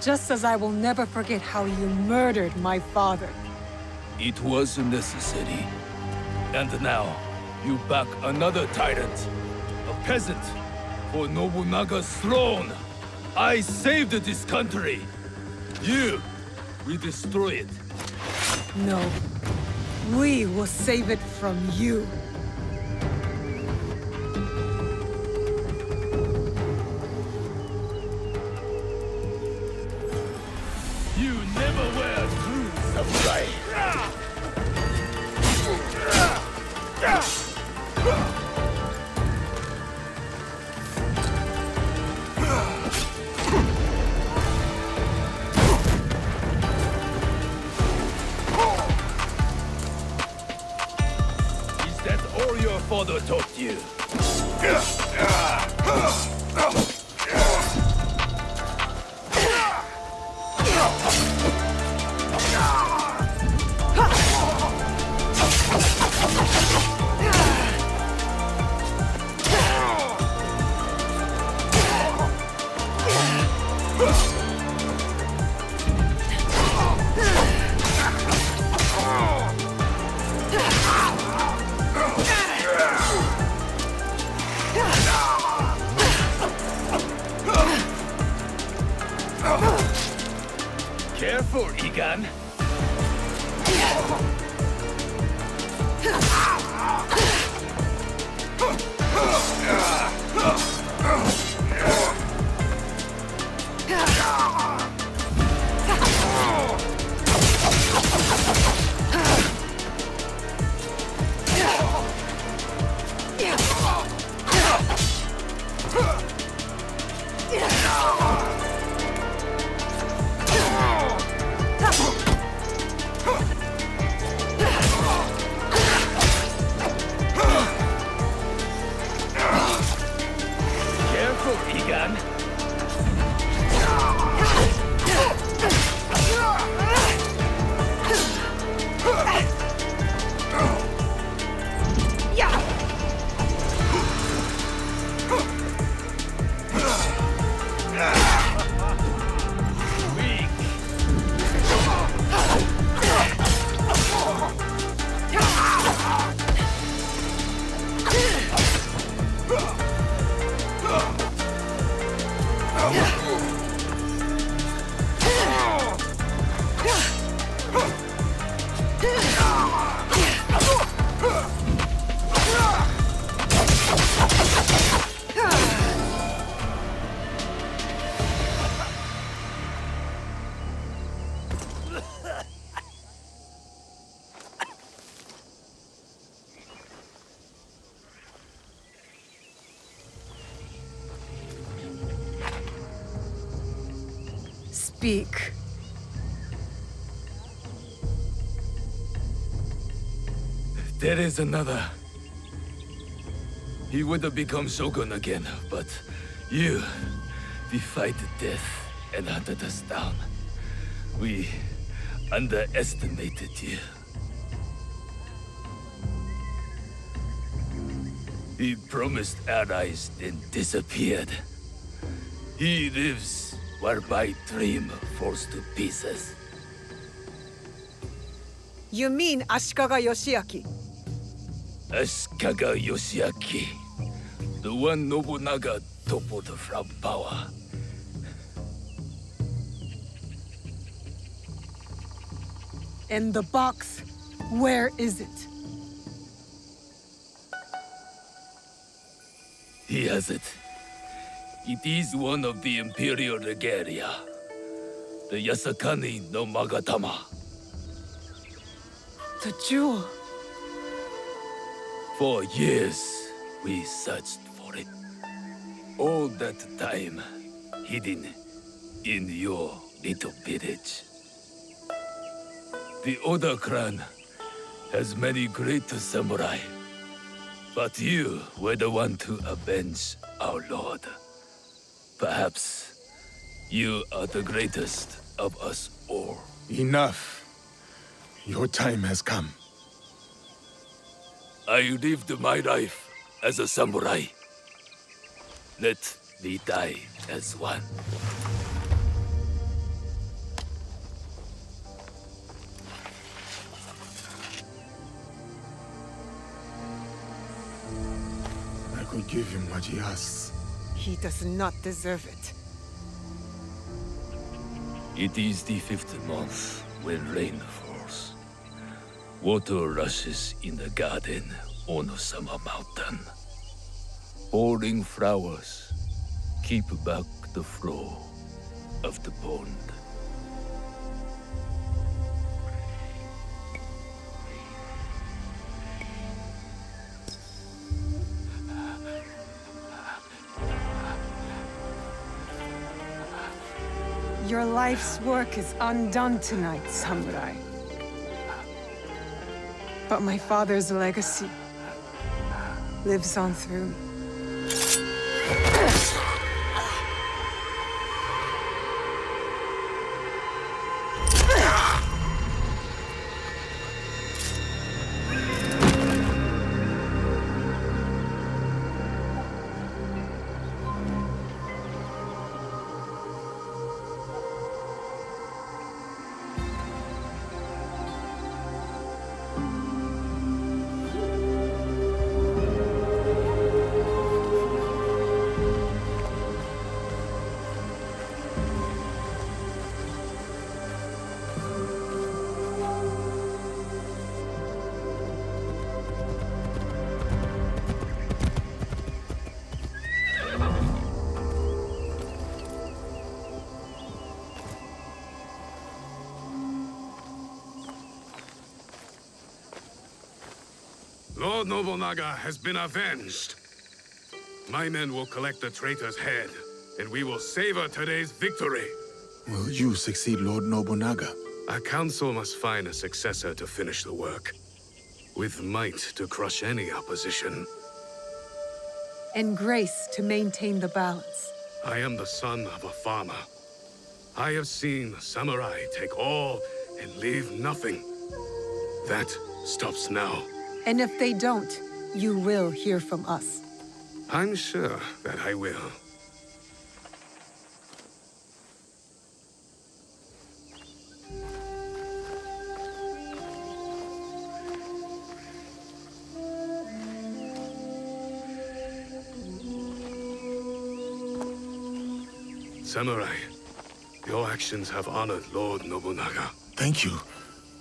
Just as I will never forget how you murdered my father. It was necessary. And now, you back another tyrant. A peasant. For Nobunaga's throne. I saved this country. You, we destroy it. No. We will save it from you. You never were a true samurai. Is that all your father taught you? Careful, Egan. Speak. There is another. He would have become Shogun again, but you defied death and hunted us down. We underestimated you. He promised allies, then disappeared. He lives while my dream falls to pieces. You mean Ashikaga Yoshiaki? Ashikaga Yoshiaki, the one Nobunaga toppled from power. And the box, where is it? He has it. It is one of the Imperial Regalia. The Yasakani no Magatama. The jewel. For years, we searched for it. All that time, hidden in your little village. The Oda clan has many great samurai. But you were the one to avenge our lord. Perhaps you are the greatest of us all. Enough. Your time has come. I lived my life as a samurai. Let me die as one. I could give him what he asks. He does not deserve it. It is the 5th month when rain falls. Water rushes in the garden on Summer Mountain. Falling flowers keep back the flow of the pond. Your life's work is undone tonight, samurai. But my father's legacy lives on through me. Lord Nobunaga has been avenged. My men will collect the traitor's head, and we will savor today's victory. Will you succeed Lord Nobunaga? Our council must find a successor to finish the work, with might to crush any opposition. And grace to maintain the balance. I am the son of a farmer. I have seen samurai take all and leave nothing. That stops now. And if they don't, you will hear from us. I'm sure that I will. Samurai, your actions have honored Lord Nobunaga. Thank you,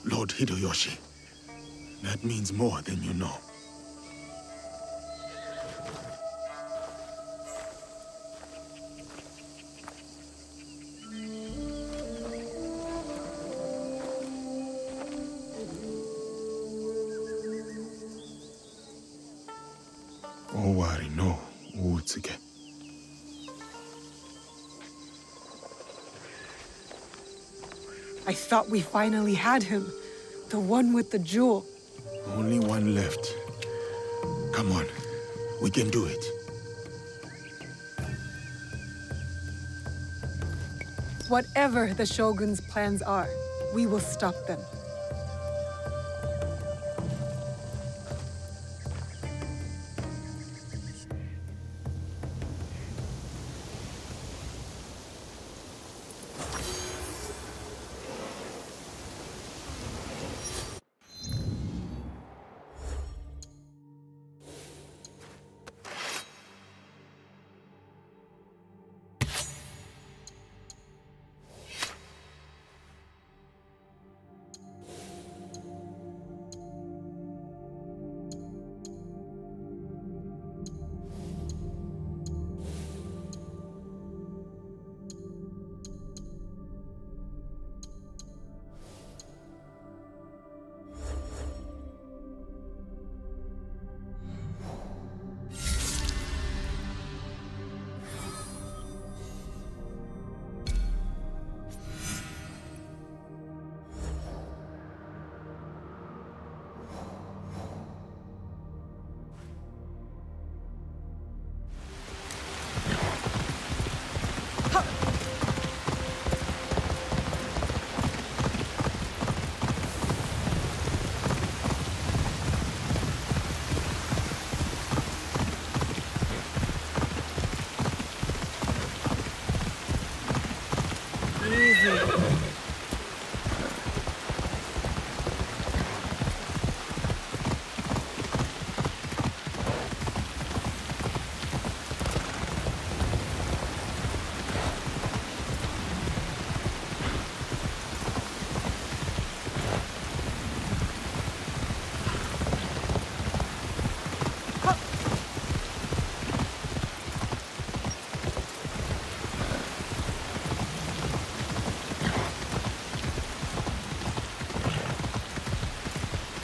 Lord Hideyoshi. That means more than you know. Owari no Utsuge. I thought we finally had him. The one with the jewel. Only one left. Come on. We can do it. Whatever the Shogun's plans are, we will stop them.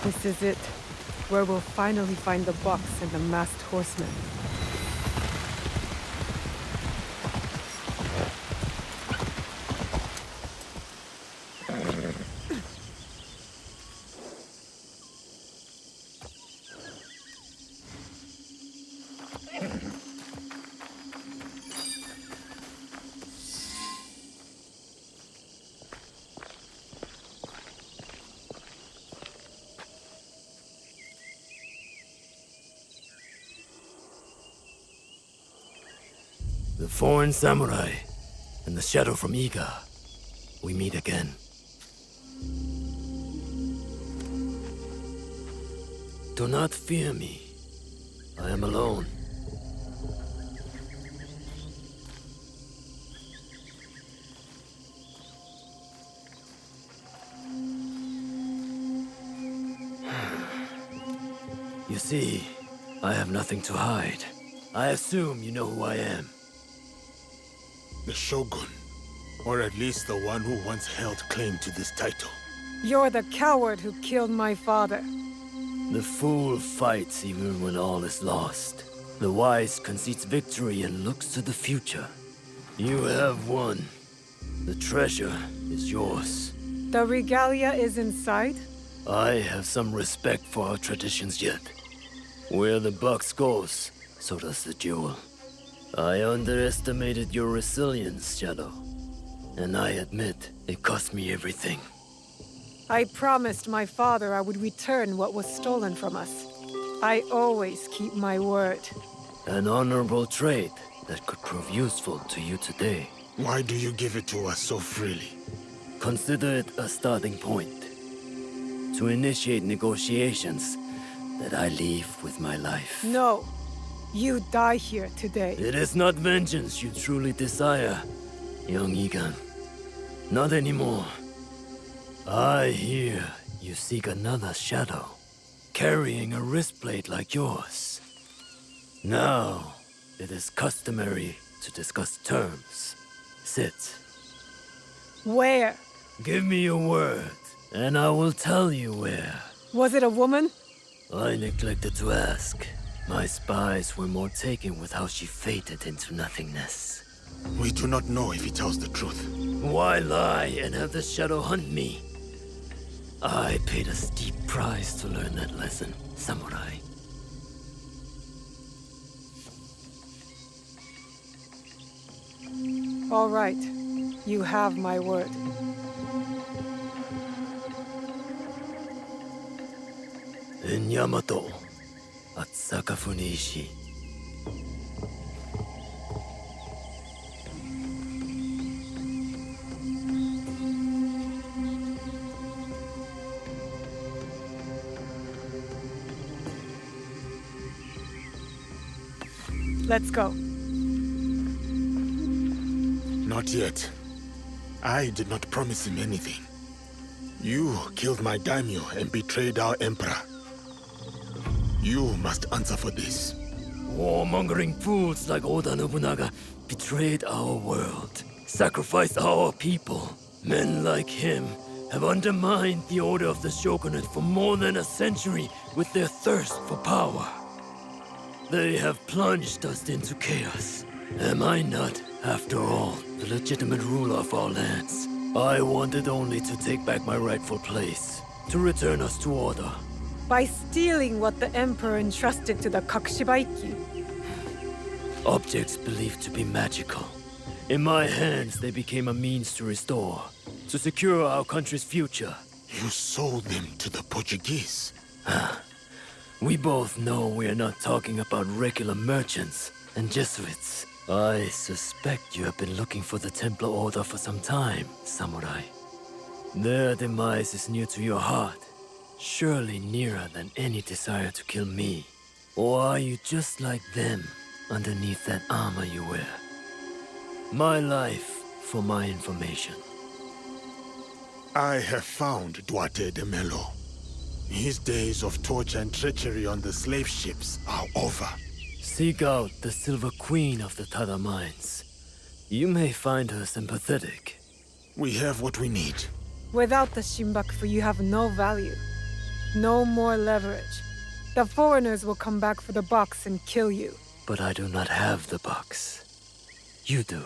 This is it, where we'll finally find the box and the masked horseman. The foreign samurai and the shadow from Iga. We meet again. Do not fear me. I am alone. You see, I have nothing to hide. I assume you know who I am. The Shogun. Or at least the one who once held claim to this title. You're the coward who killed my father. The fool fights even when all is lost. The wise concedes victory and looks to the future. You have won. The treasure is yours. The regalia is inside? I have some respect for our traditions yet. Where the box goes, so does the jewel. I underestimated your resilience, Shadow. And I admit, it cost me everything. I promised my father I would return what was stolen from us. I always keep my word. An honorable trait that could prove useful to you today. Why do you give it to us so freely? Consider it a starting point. To initiate negotiations that I leave with my life. No. You die here today. It is not vengeance you truly desire, young Egan. Not anymore. I hear you seek another shadow, carrying a wristblade like yours. Now, it is customary to discuss terms. Sit. Where? Give me your word, and I will tell you where. Was it a woman? I neglected to ask. My spies were more taken with how she faded into nothingness. We do not know if he tells the truth. Why lie and have the shadow hunt me? I paid a steep price to learn that lesson, samurai. All right. You have my word. In Yamato, at Sakafuniishi. Let's go. Not yet. I did not promise him anything. You killed my daimyo and betrayed our emperor. You must answer for this. Warmongering fools like Oda Nobunaga betrayed our world, sacrificed our people. Men like him have undermined the order of the shogunate for more than a century with their thirst for power. They have plunged us into chaos. Am I not, after all, the legitimate ruler of our lands? I wanted only to take back my rightful place, to return us to order. By stealing what the Emperor entrusted to the Kakushibaiki. Objects believed to be magical. In my hands, they became a means to restore, to secure our country's future. You sold them to the Portuguese. We both know we are not talking about regular merchants and Jesuits. I suspect you have been looking for the Templar Order for some time, samurai. Their demise is near to your heart, surely nearer than any desire to kill me. Or are you just like them, underneath that armor you wear? My life for my information. I have found Duarte de Melo. His days of torture and treachery on the slave ships are over. Seek out the Silver Queen of the Tada Mines. You may find her sympathetic. We have what we need. Without the Shinbaku, you have no value. No more leverage. The foreigners will come back for the box and kill you. But I do not have the box. You do.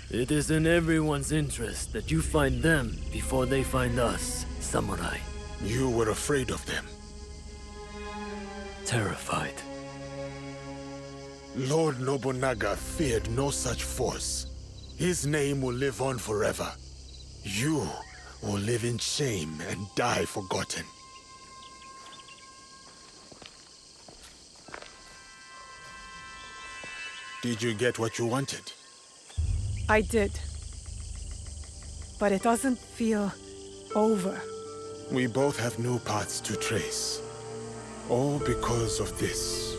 It is in everyone's interest that you find them before they find us, samurai. You were afraid of them. Terrified. Lord Nobunaga feared no such force. His name will live on forever. You will live in shame and die forgotten. Did you get what you wanted? I did. But it doesn't feel over. We both have new paths to trace. All because of this.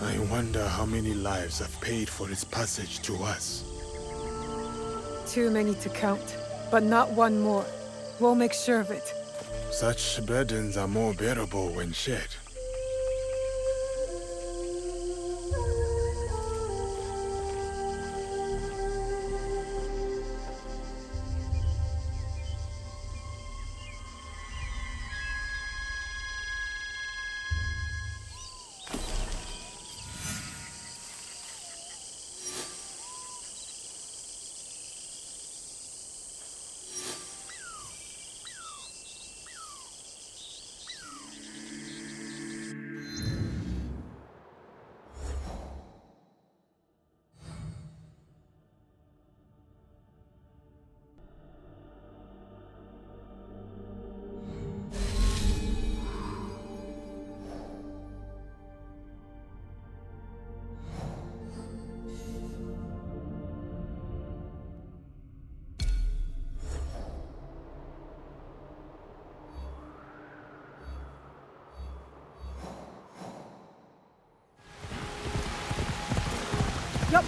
I wonder how many lives have paid for its passage to us. Too many to count, but not one more. We'll make sure of it. Such burdens are more bearable when shared. Yup.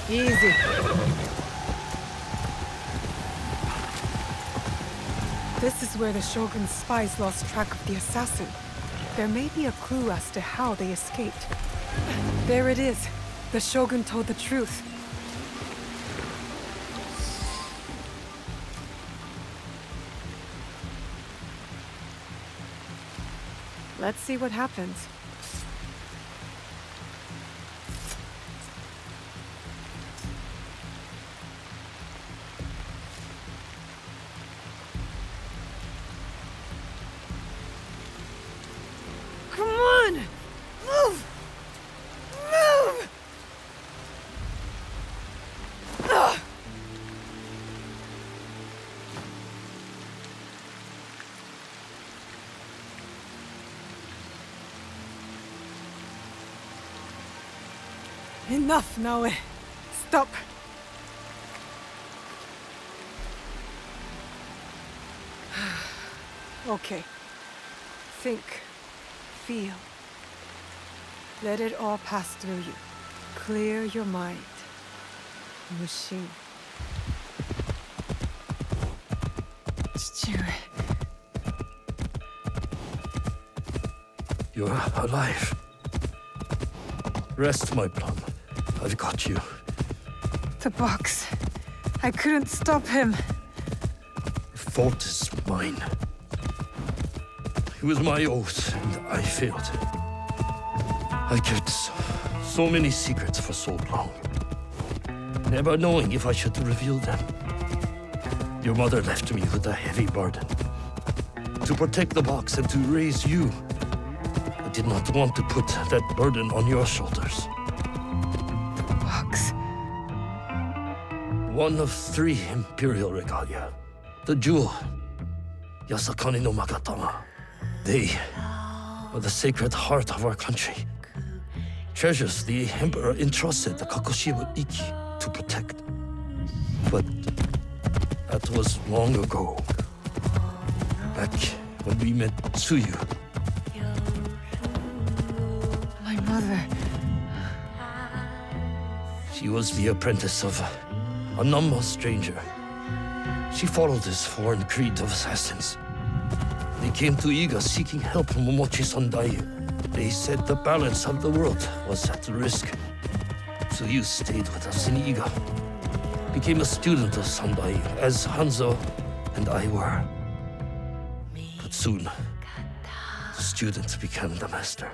Easy. This is where the Shogun's spies lost track of the assassin. There may be a clue as to how they escaped. There it is. The Shogun told the truth. Let's see what happens. Enough, Naoe. Stop. Okay. Think. Feel. Let it all pass through you. Clear your mind. Mushin. You're alive. Rest, my plum. I've got you. The box. I couldn't stop him. The fault is mine. It was my oath, and I failed. I kept so many secrets for so long, never knowing if I should reveal them. Your mother left me with a heavy burden. To protect the box and to raise you, I did not want to put that burden on your shoulders. The box? One of 3 imperial regalia. The jewel, Yasakani no Magatama. They are the sacred heart of our country. Treasures the Emperor entrusted the Kakushiwa Iki to protect. But that was long ago. Back when we met Tsuyu. My mother. She was the apprentice of a Namma stranger. She followed this foreign creed of assassins. They came to Iga seeking help from Momochi Sandai. They said the balance of the world was at risk. So you stayed with us in Iga. Became a student of Sandai, as Hanzo and I were. But soon, the student became the master.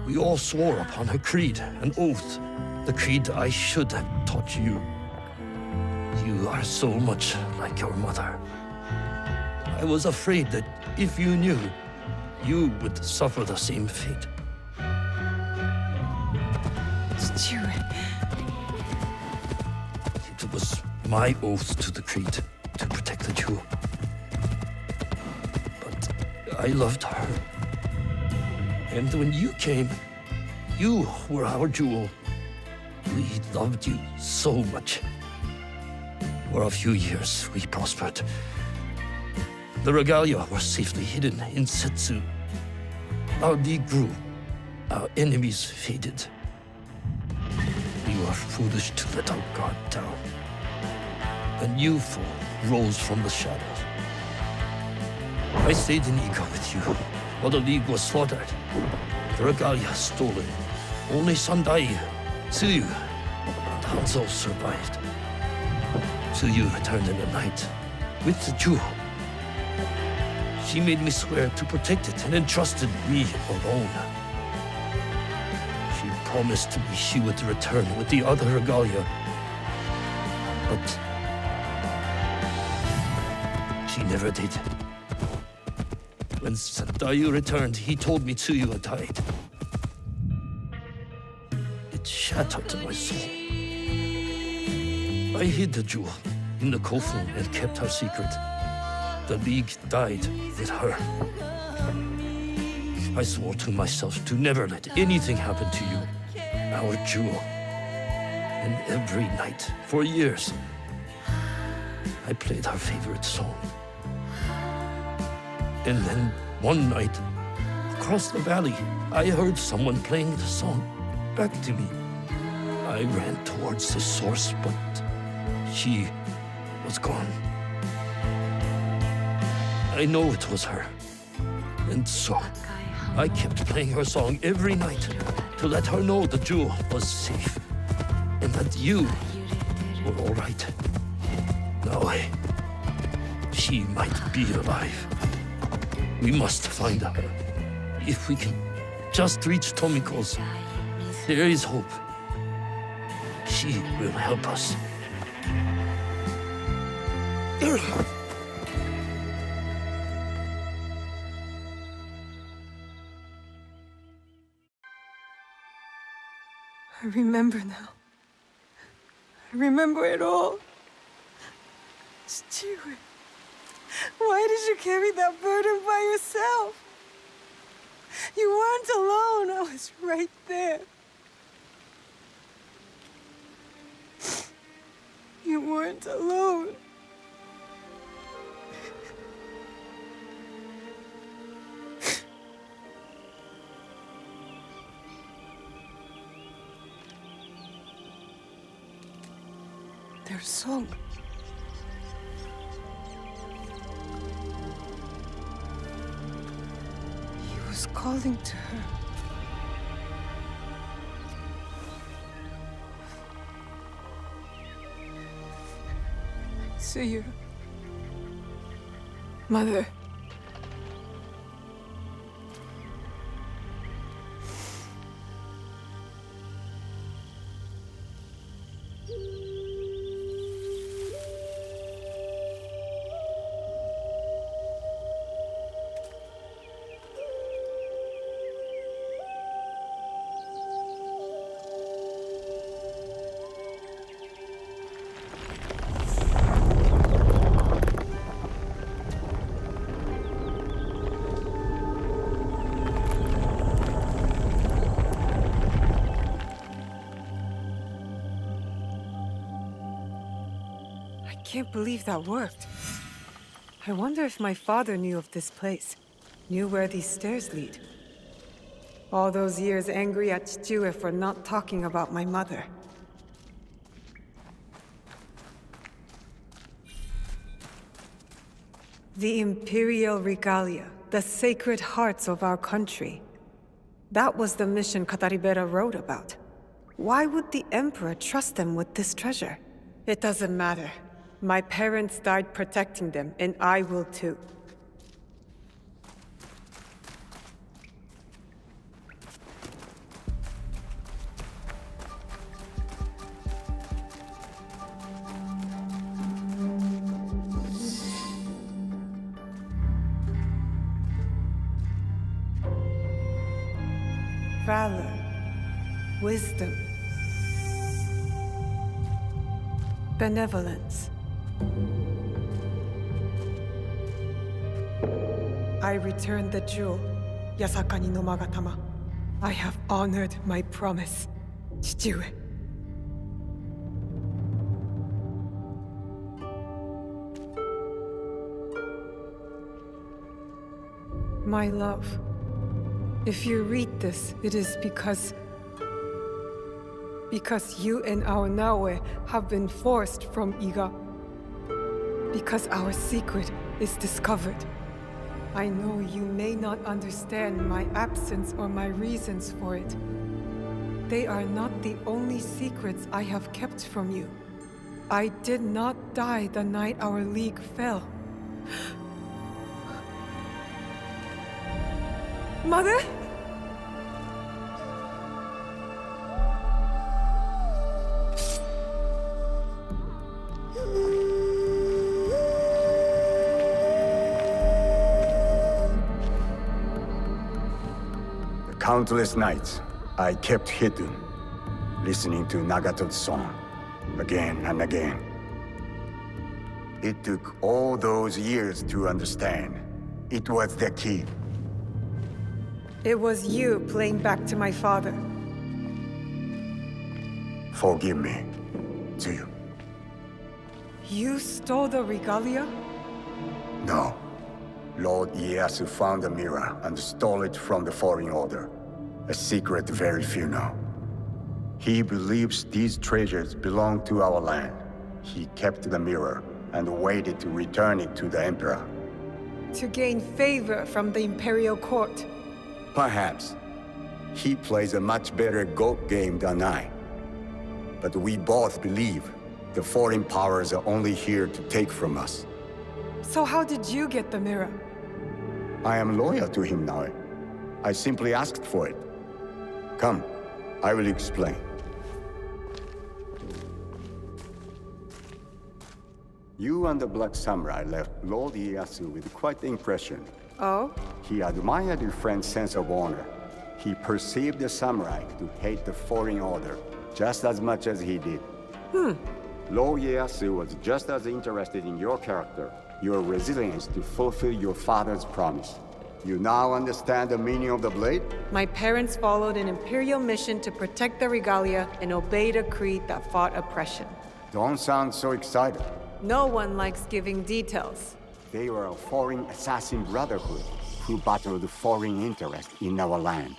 We all swore upon her creed, an oath. The creed I should have taught you. You are so much like your mother. I was afraid that if you knew, you would suffer the same fate. It was my oath to the creed to protect the jewel. But I loved her. And when you came, you were our jewel. We loved you so much. For a few years, we prospered. The regalia were safely hidden in Setsu. Our league grew. Our enemies faded. We were foolish to let our guard down. A new foe rose from the shadows. I stayed in Iga with you while the league was slaughtered. The regalia stolen. Only Sandai, Tsuyu, and Hanzo survived. Tsuyu returned in the night with the jewel. She made me swear to protect it and entrusted me alone. She promised me she would return with the other regalia. But she never did. When Sandayu returned, he told me Tsuyu had died. It shattered my soul. I hid the jewel in the kofun and kept her secret. The League died with her. I swore to myself to never let anything happen to you, our jewel. And every night, for years, I played her favorite song. And then, one night, across the valley, I heard someone playing the song back to me. I ran towards the source, but she was gone. I know it was her. And so, I kept playing her song every night to let her know the jewel was safe. And that you were all right. Now, she might be alive. We must find her. If we can just reach Tomiko's, there is hope. She will help us. I remember now. I remember it all. Chichiwe, why did you carry that burden by yourself? You weren't alone. I was right there. You weren't alone. Their song. He was calling to her. See you, Mother. I can't believe that worked. I wonder if my father knew of this place, knew where these stairs lead. All those years angry at Chichue for not talking about my mother. The Imperial Regalia, the sacred hearts of our country. That was the mission Kataribera wrote about. Why would the Emperor trust them with this treasure? It doesn't matter. My parents died protecting them, and I will too. Valor, wisdom, benevolence. I returned the jewel, Yasakani no Magatama. I have honored my promise, Chichue. My love, if you read this, it is because you and our Naoe have been forced from Iga. Because our secret is discovered. I know you may not understand my absence or my reasons for it. They are not the only secrets I have kept from you. I did not die the night our league fell. Mother? Countless nights, I kept hidden, listening to Nagato's song, again and again. It took all those years to understand. It was the key. It was you playing back to my father. Forgive me, Tsuyu. You stole the regalia? No. Lord Ieyasu found the mirror and stole it from the Foreign Order. A secret very few know. He believes these treasures belong to our land. He kept the mirror and waited to return it to the Emperor. To gain favor from the Imperial Court. Perhaps. He plays a much better goat game than I. But we both believe the foreign powers are only here to take from us. So how did you get the mirror? I am loyal to him now. I simply asked for it. Come, I will explain. You and the Black Samurai left Lord Ieyasu with quite the impression. Oh? He admired your friend's sense of honor. He perceived the samurai to hate the Foreign Order just as much as he did. Lord Ieyasu was just as interested in your character, your resilience to fulfill your father's promise. You now understand the meaning of the blade? My parents followed an Imperial mission to protect the regalia and obeyed a creed that fought oppression. Don't sound so excited. No one likes giving details. They were a foreign assassin brotherhood who battled foreign interests in our land.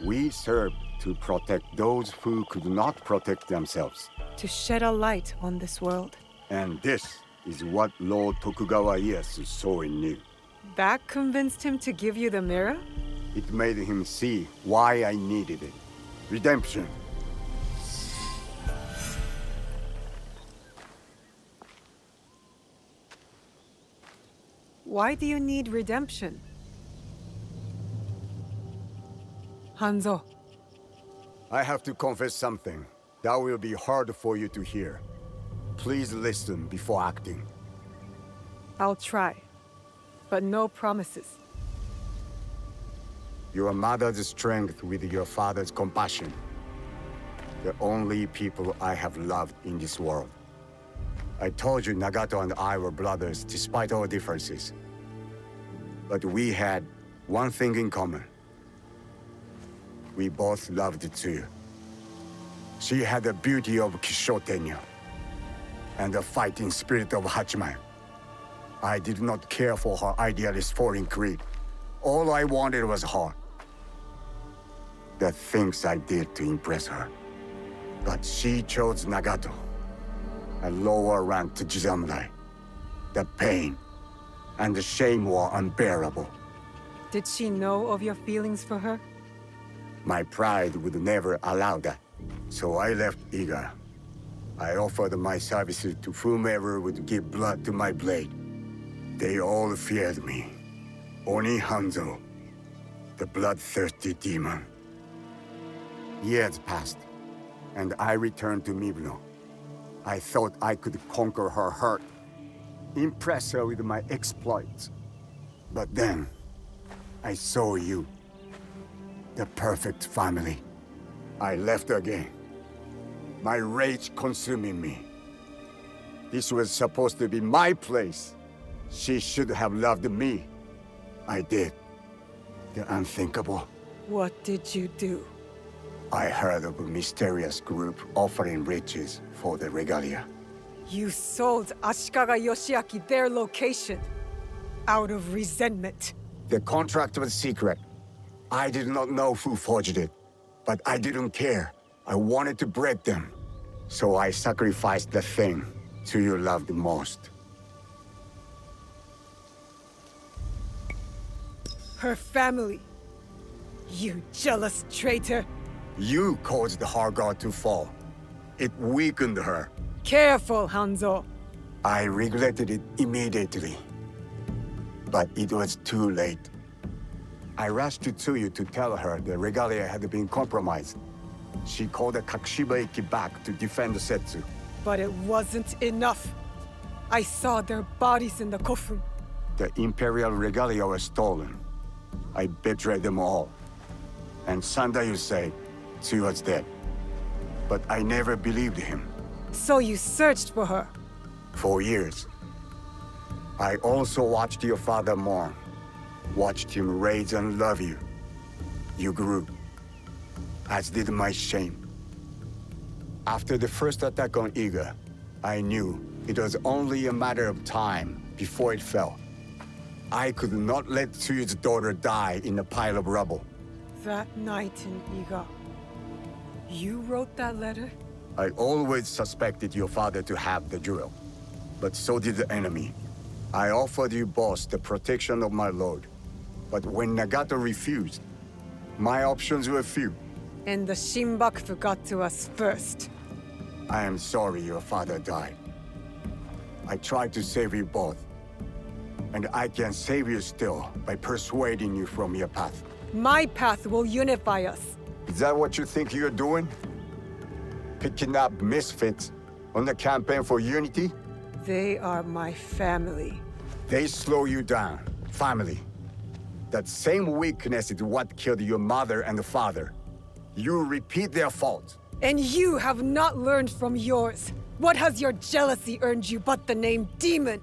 We served to protect those who could not protect themselves. To shed a light on this world. And this is what Lord Tokugawa Ieyasu saw in you. That convinced him to give you the mirror? It made him see why I needed it. Redemption. Why do you need redemption? Hanzo. I have to confess something that will be hard for you to hear. Please listen before acting. I'll try, but no promises. Your mother's strength with your father's compassion. The only people I have loved in this world. I told you Nagato and I were brothers despite our differences. But we had one thing in common. We both loved Tsuyu. She had the beauty of Kishotenya and the fighting spirit of Hachiman. I did not care for her idealist foreign creed. All I wanted was her. The things I did to impress her. But she chose Nagato, a lower-ranked Jisamurai. The pain and the shame were unbearable. Did she know of your feelings for her? My pride would never allow that, so I left Iga. I offered my services to whomever would give blood to my blade. They all feared me. Oni Hanzo, the bloodthirsty demon. Years passed, and I returned to Mibno. I thought I could conquer her hurt, impress her with my exploits. But then, I saw you. The perfect family. I left again. My rage consuming me. This was supposed to be my place. She should have loved me. I did. The unthinkable. What did you do? I heard of a mysterious group offering riches for the regalia. You sold Ashikaga Yoshiaki their location. Out of resentment. The contract was secret. I did not know who forged it, but I didn't care. I wanted to break them. So I sacrificed the thing you loved most. Her family. You jealous traitor. You caused her guard to fall. It weakened her. Careful, Hanzo. I regretted it immediately. But it was too late. I rushed to Tsuyu to tell her the regalia had been compromised. She called the Kakushiba-iki back to defend Setsu. But it wasn't enough. I saw their bodies in the kofun. The Imperial regalia was stolen. I betrayed them all. And Sandayu said Tsuyu was dead. But I never believed him. So you searched for her? For years. I also watched your father mourn. Watched him raise and love you. You grew. As did my shame. After the first attack on Iga, I knew it was only a matter of time before it fell. I could not let Tsuyu's daughter die in a pile of rubble. That night in Iga, you wrote that letter? I always suspected your father to have the jewel, but so did the enemy. I offered you both the protection of my lord, but when Nagato refused, my options were few. And the Shinbakufu got to us first. I am sorry your father died. I tried to save you both, and I can save you still by persuading you from your path. My path will unify us. Is that what you think you're doing? Picking up misfits on the campaign for unity? They are my family. They slow you down. Family. That same weakness is what killed your mother and father. You repeat their faults. And you have not learned from yours. What has your jealousy earned you but the name Demon?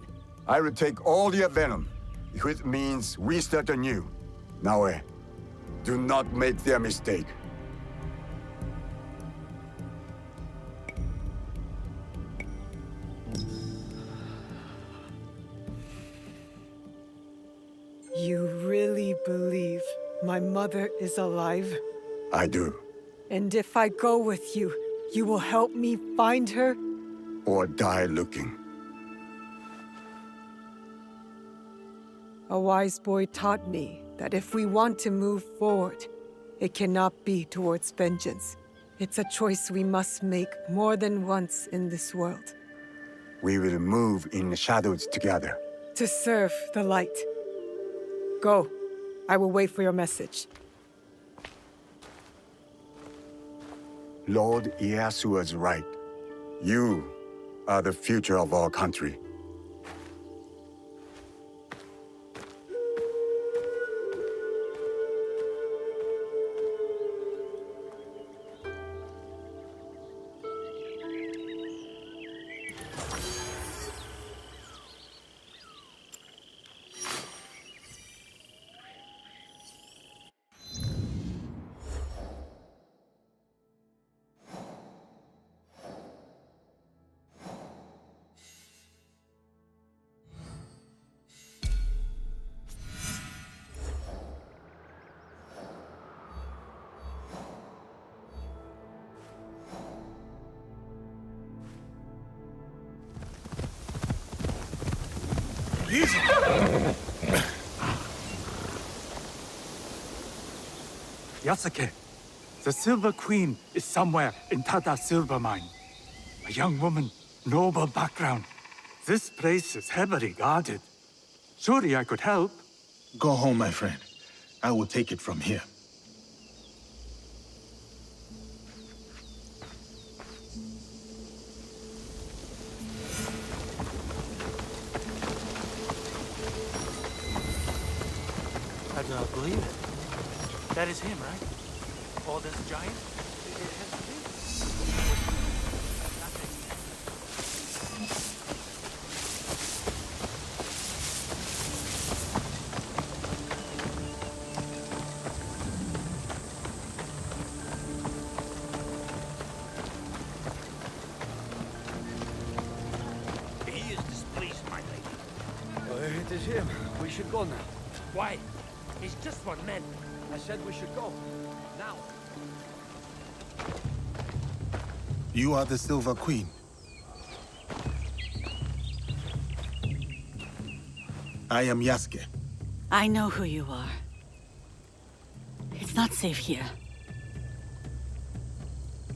I will take all your venom, if it means we start anew. Naoe, do not make their mistake. You really believe my mother is alive? I do. And if I go with you, you will help me find her? Or die looking. A wise boy taught me that if we want to move forward, it cannot be towards vengeance. It's a choice we must make more than once in this world. We will move in the shadows together. To serve the light. Go. I will wait for your message. Lord Ieyasu was right. You are the future of our country. Yasuke, the Silver Queen is somewhere in Tada Silver Mine. A young woman, noble background. This place is heavily guarded. Surely I could help. Go home, my friend. I will take it from here. I do not believe it. That is him, right? Oh, this giant? It has to be. He is displeased, my lady. It is him. We should go now. Why? He's just one man. I said we should go. Now. You are the Silver Queen. I am Yasuke. I know who you are. It's not safe here.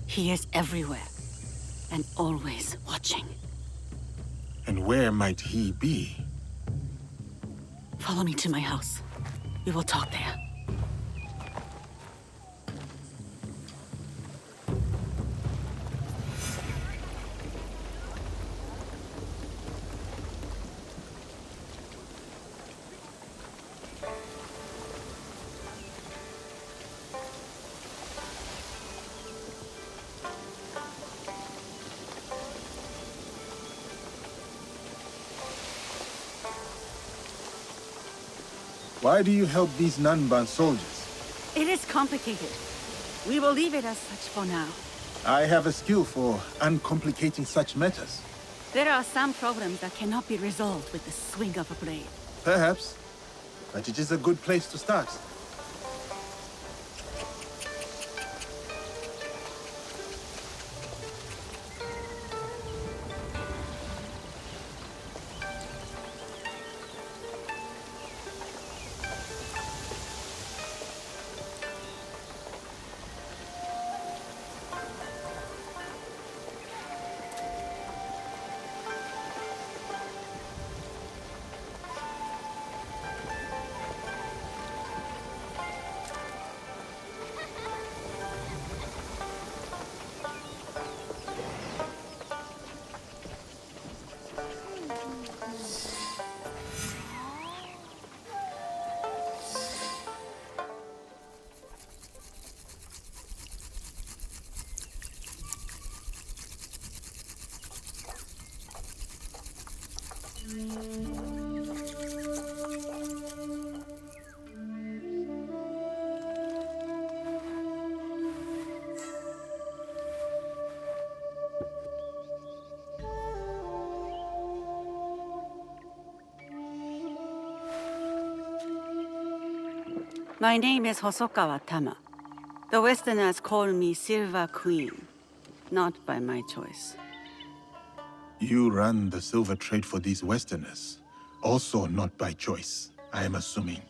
He is everywhere, and always watching. And where might he be? Follow me to my house. We will talk there. Why do you help these Nanban soldiers? It is complicated. We will leave it as such for now. I have a skill for uncomplicating such matters. There are some problems that cannot be resolved with the swing of a blade. Perhaps, but it is a good place to start. My name is Hosokawa Tama. The Westerners call me Silver Queen, not by my choice. You run the silver trade for these Westerners, also not by choice, I am assuming.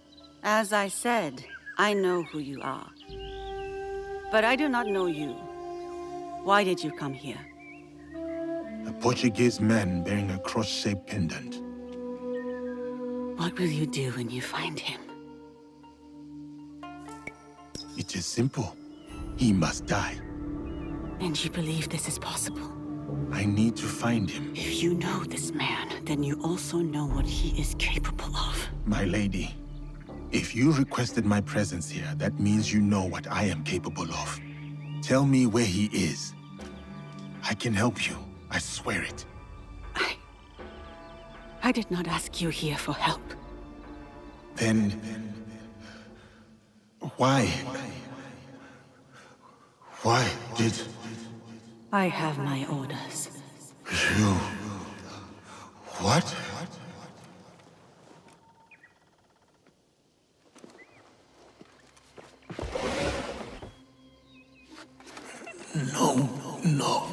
As I said, I know who you are. But I do not know you. Why did you come here? A Portuguese man bearing a cross-shaped pendant. What will you do when you find him? It is simple. He must die. And you believe this is possible? I need to find him. If you know this man, then you also know what he is capable of. My lady, if you requested my presence here, that means you know what I am capable of. Tell me where he is. I can help you. I swear it. I did not ask you here for help. Then... why? Why did... I have my orders. You... what? No.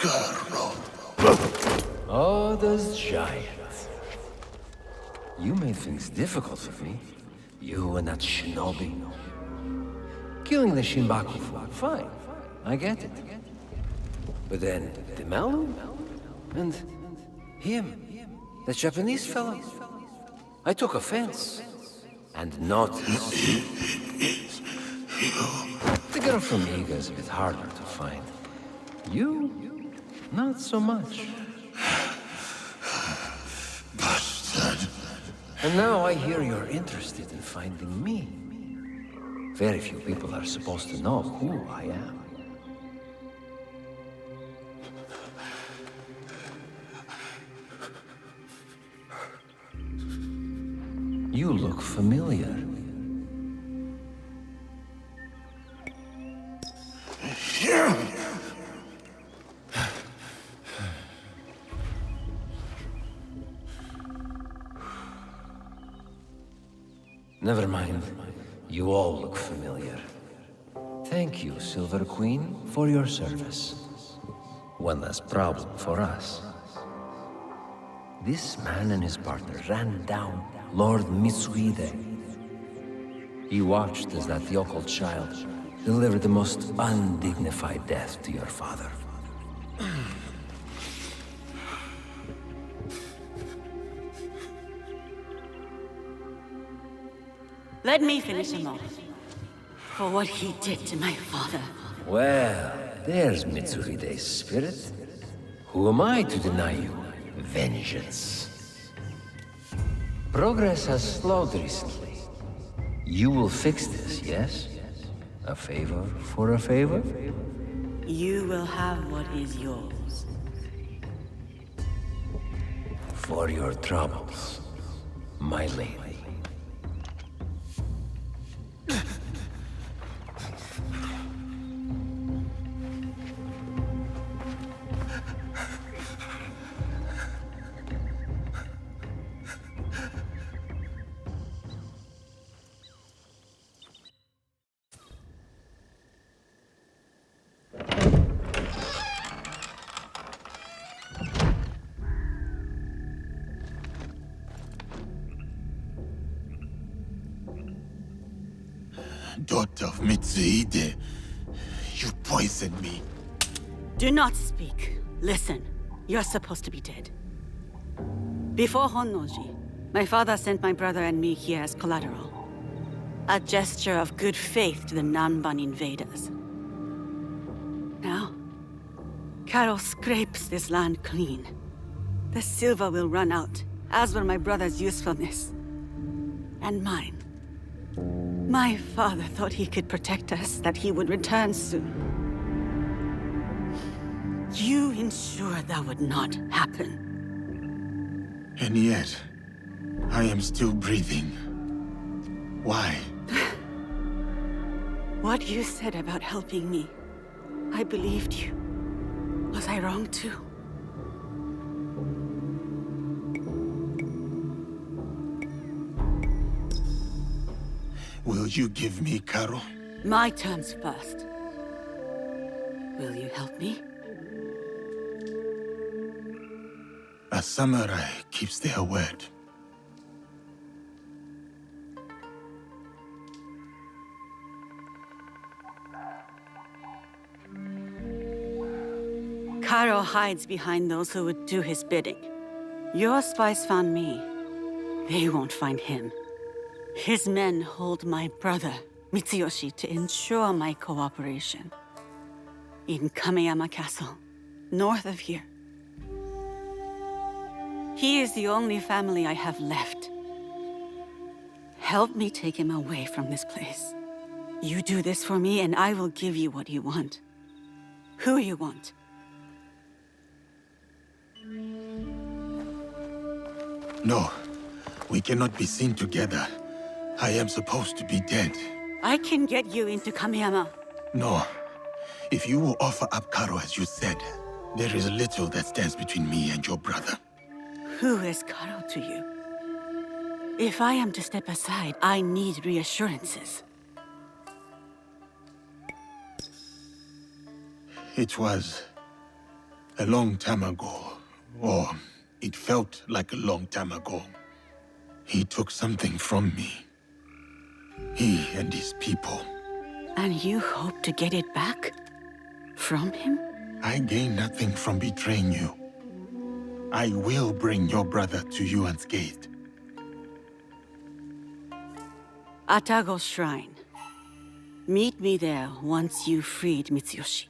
Carlo. Oh, those giants. You made things difficult for me. You and that shinobi. Killing the Shinbaku folk, fine. I get it. But then, the Malu? And him, the Japanese fellow. I took offense. And not... The girl from Iga is a bit harder to find. You, not so much. Bastard. And now I hear you're interested in finding me. Very few people are supposed to know who I am. You look familiar. Never mind. You all look familiar. Thank you, Silver Queen, for your service. One less problem for us. This man and his partner ran down Lord Mitsuhide. He watched as that yokel child delivered the most undignified death to your father. Let me finish him off. For what he did to my father. Well, there's Mitsuhide's spirit. Who am I to deny you vengeance? Progress has slowed recently. You will fix this, yes? A favor for a favor? You will have what is yours. For your troubles, my lady. Daughter of Mitsuhide, you poisoned me. Do not speak. Listen. You're supposed to be dead. Before Honnoji, my father sent my brother and me here as collateral. A gesture of good faith to the Nanban invaders. Now, Carol scrapes this land clean. The silver will run out, as will my brother's usefulness. And mine. My father thought he could protect us, that he would return soon. You ensured that would not happen. And yet, I am still breathing. Why? What you said about helping me, I believed you. Was I wrong too? Will you give me Karo? My terms first. Will you help me? A samurai keeps their word. Karo hides behind those who would do his bidding. Your spies found me. They won't find him. His men hold my brother, Mitsuyoshi, to ensure my cooperation. In Kameyama Castle, north of here. He is the only family I have left. Help me take him away from this place. You do this for me, and I will give you what you want. Who you want. No, we cannot be seen together. I am supposed to be dead. I can get you into Kameyama. No. If you will offer up Karo as you said, there is little that stands between me and your brother. Who is Karo to you? If I am to step aside, I need reassurances. It was a long time ago, or it felt like a long time ago. He took something from me. He and his people. And you hope to get it back? From him? I gain nothing from betraying you. I will bring your brother to you unscathed. Atago's shrine. Meet me there once you've freed Mitsuyoshi.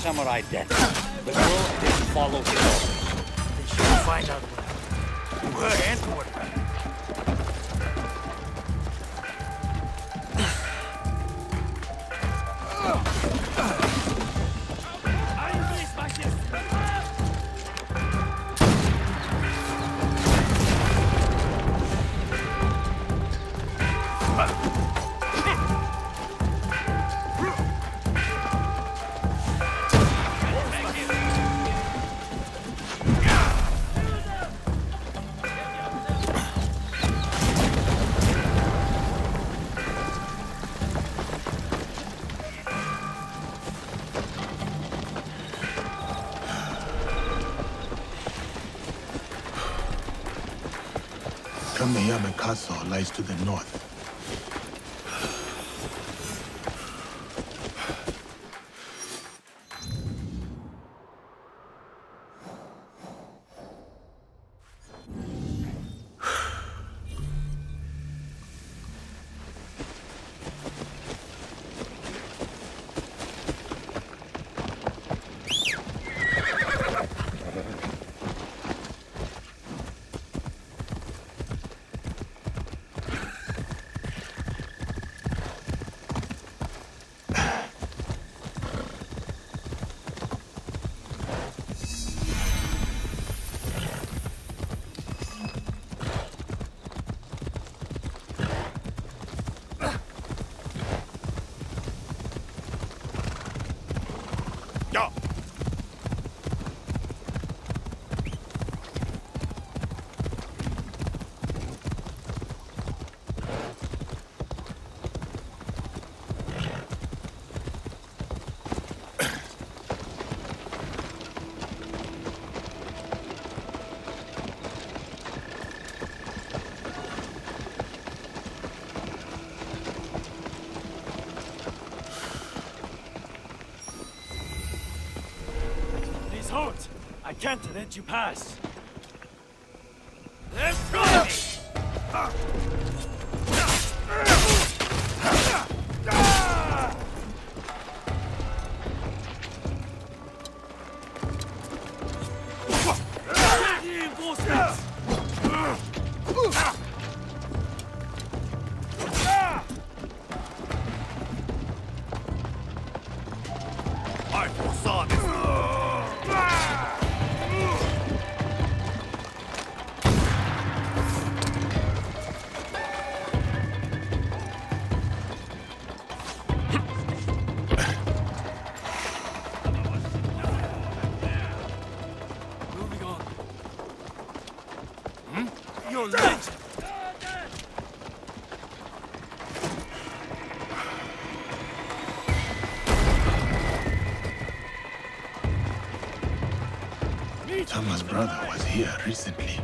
Samurai death. The girl didn't follow his orders. They should find out where and what. Kameyama Castle lies to the north. I can't let you pass. Let's go! I foresaw this. Your legend! Tama's brother was here recently.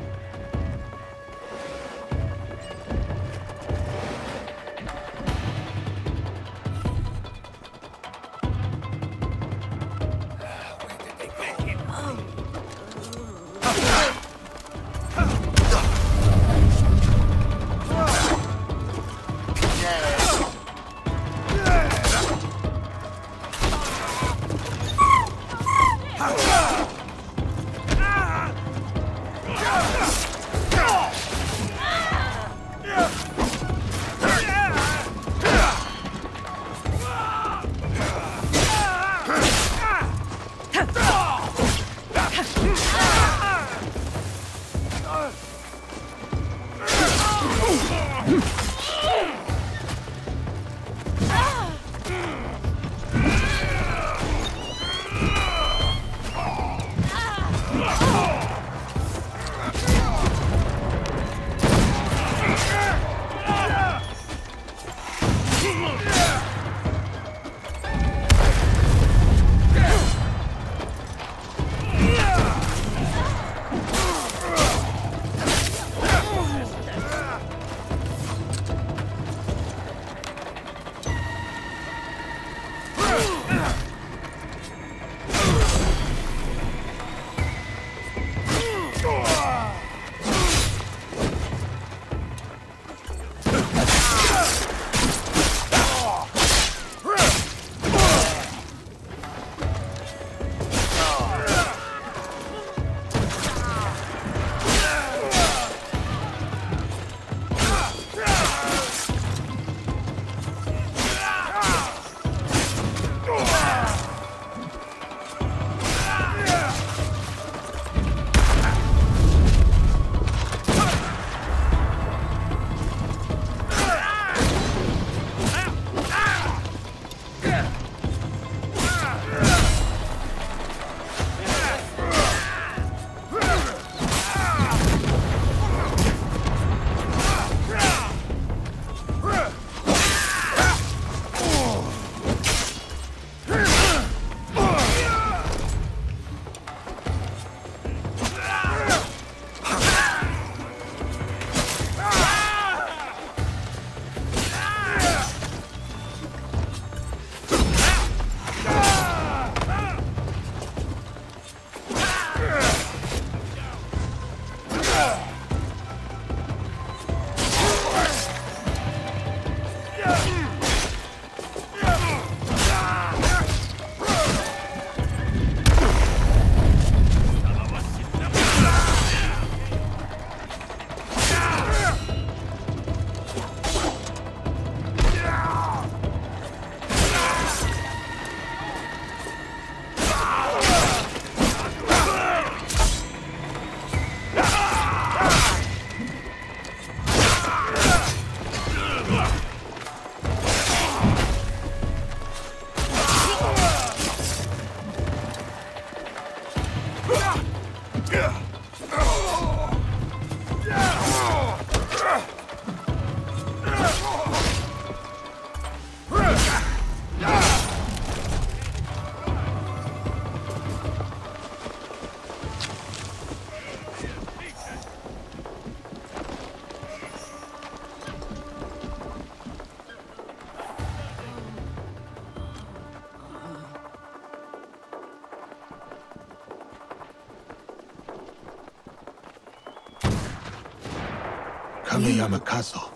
Kameyama Castle,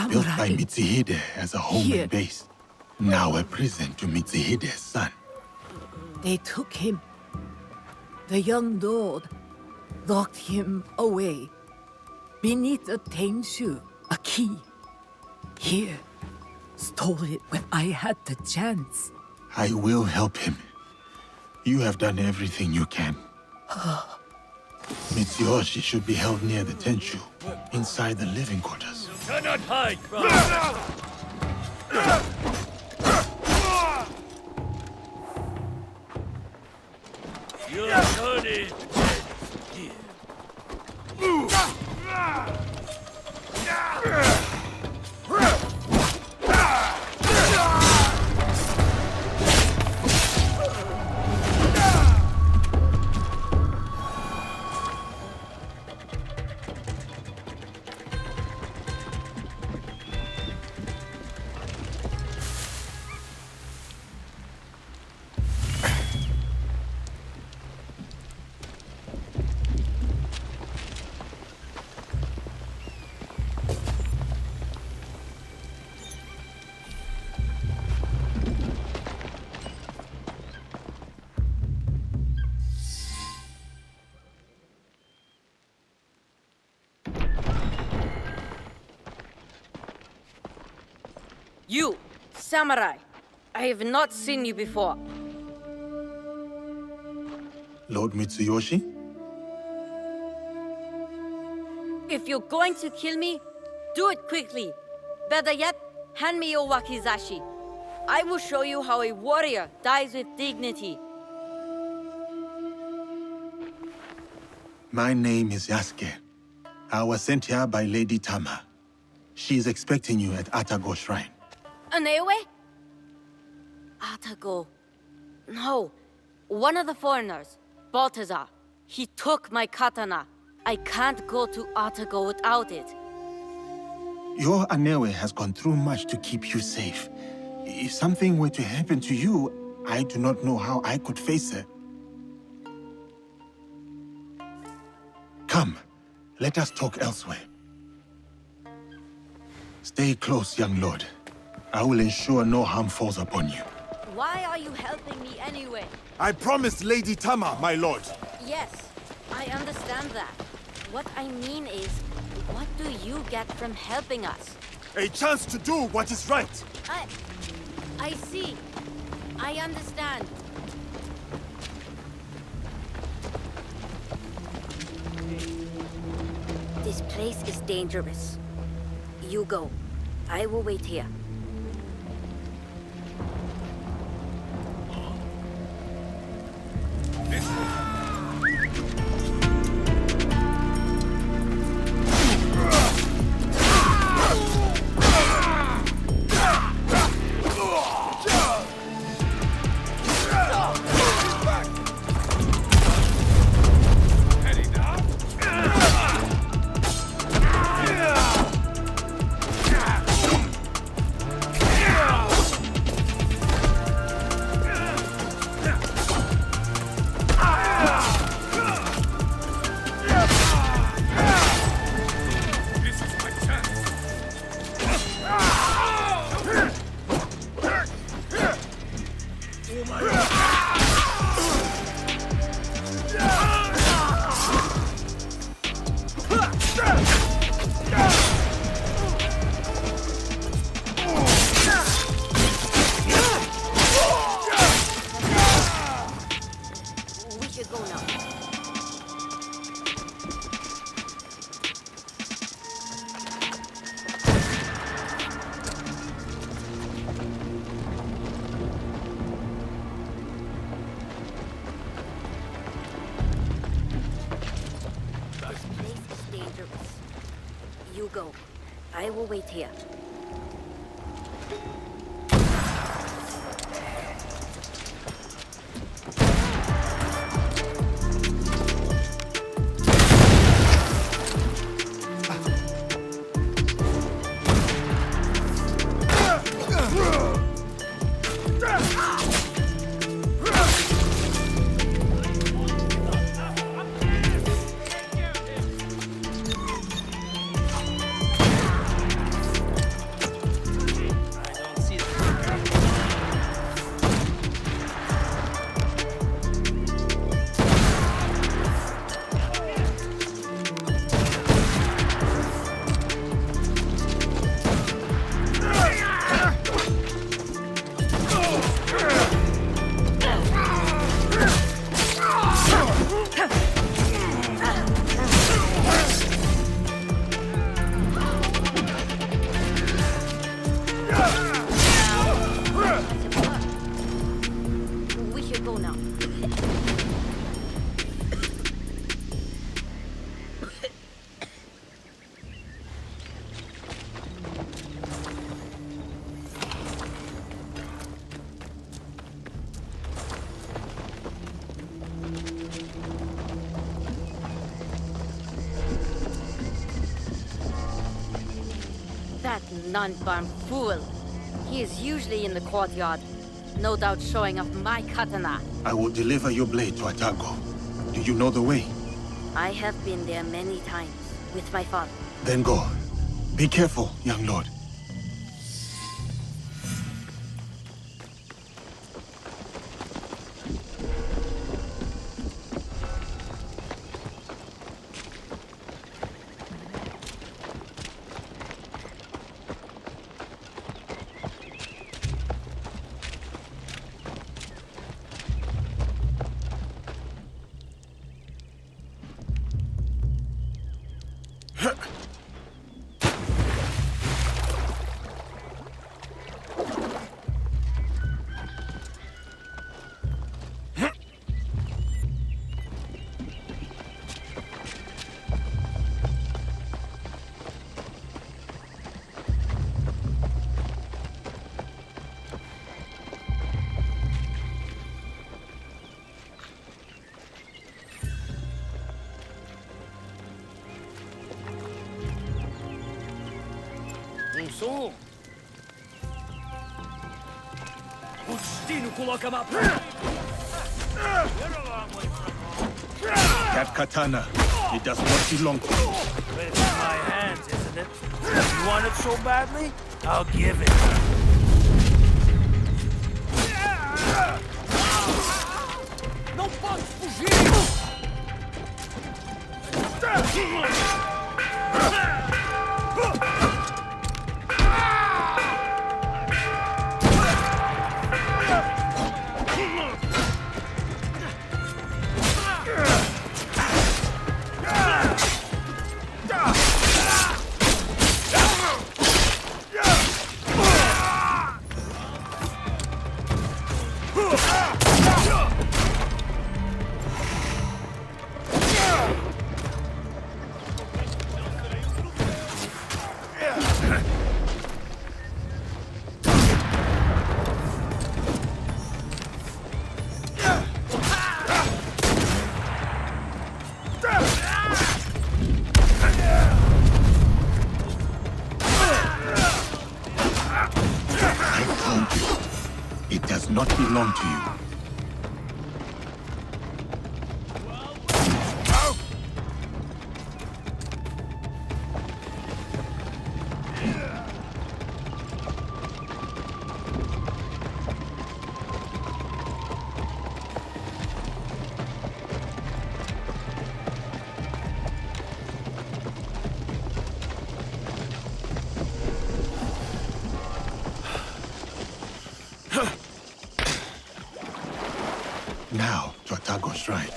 built by Mitsuhide as a home base. Now a prison to Mitsuhide's son. They took him. The young lord locked him away. Beneath a tengshu, a key. Here, stole it when I had the chance. I will help him. You have done everything you can. Mitsuyoshi should be held near the Tenshu, inside the living quarters. You cannot hide from Your turn is here. You, samurai. I have not seen you before. Lord Mitsuyoshi? If you're going to kill me, do it quickly. Better yet, hand me your wakizashi. I will show you how a warrior dies with dignity. My name is Yasuke. I was sent here by Lady Tama. She is expecting you at Atago Shrine. Anewe? Atago. No. One of the foreigners, Balthazar. He took my katana. I can't go to Atago without it. Your Anewe has gone through much to keep you safe. If something were to happen to you, I do not know how I could face her. Come, let us talk elsewhere. Stay close, young lord. I will ensure no harm falls upon you. Why are you helping me anyway? I promised Lady Tama, my lord. Yes, I understand that. What I mean is, what do you get from helping us? A chance to do what is right. I see. I understand. This place is dangerous. You go. I will wait here. You go. I will wait here. non-born fool. He is usually in the courtyard, no doubt showing off my katana. I will deliver your blade to Atago. Do you know the way? I have been there many times, with my father. Then go. Be careful, young lord. That katana, it does not belong to you. But it's in my hands, isn't it? You want it so badly? I'll give it. Não posso fugir! Not belong to you. Now, to Atago's shrine.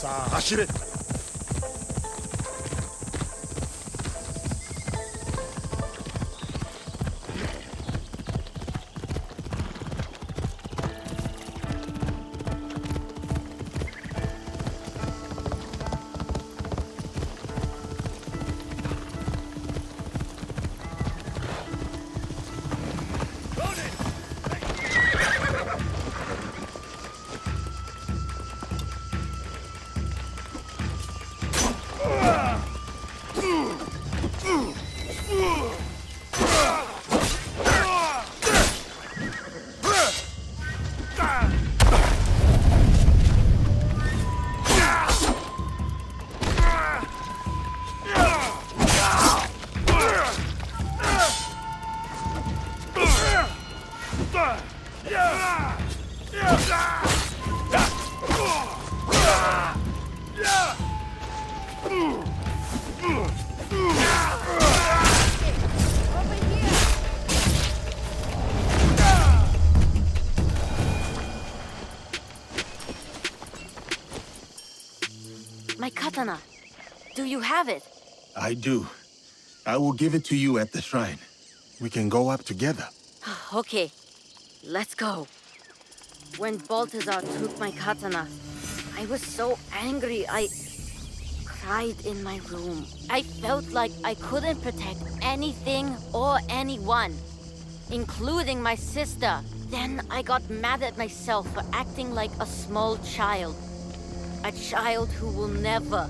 자, 走れ! my katana. Do you have it? I do. I will give it to you at the shrine. We can go up together. Okay, let's go. When Balthazar took my katana, I was so angry I cried in my room. I felt like I couldn't protect anything or anyone, including my sister. Then I got mad at myself for acting like a small child. A child who will never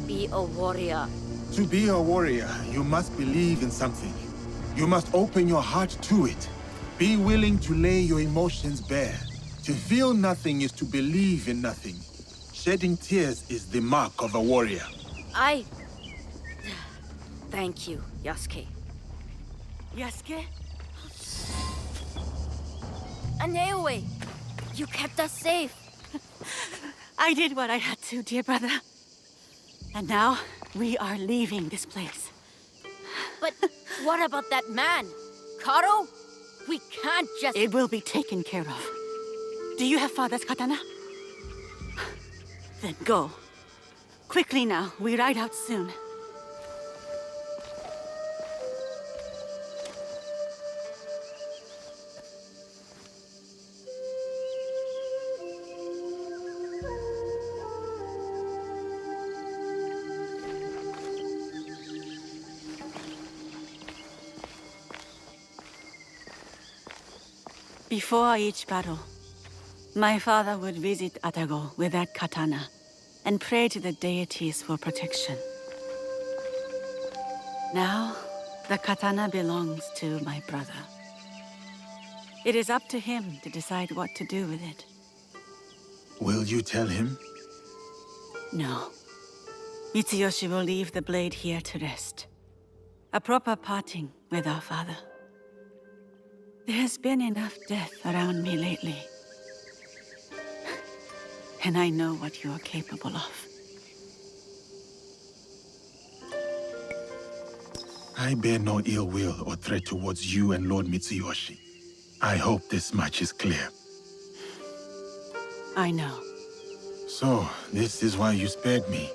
be a warrior. To be a warrior, you must believe in something. You must open your heart to it. Be willing to lay your emotions bare. To feel nothing is to believe in nothing. Shedding tears is the mark of a warrior. Thank you, Yasuke. Yasuke? Aneoe! You kept us safe. I did what I had to, dear brother. And now, we are leaving this place. But what about that man? Karo? We can't just... It will be taken care of. Do you have father's katana? Then go. Quickly now, we ride out soon. Before each battle, my father would visit Atago with that katana and pray to the deities for protection. Now, the katana belongs to my brother. It is up to him to decide what to do with it. Will you tell him? No. Mitsuyoshi will leave the blade here to rest. A proper parting with our father. There has been enough death around me lately. And I know what you are capable of. I bear no ill will or threat towards you and Lord Mitsuyoshi. I hope this much is clear. I know. So, this is why you spared me.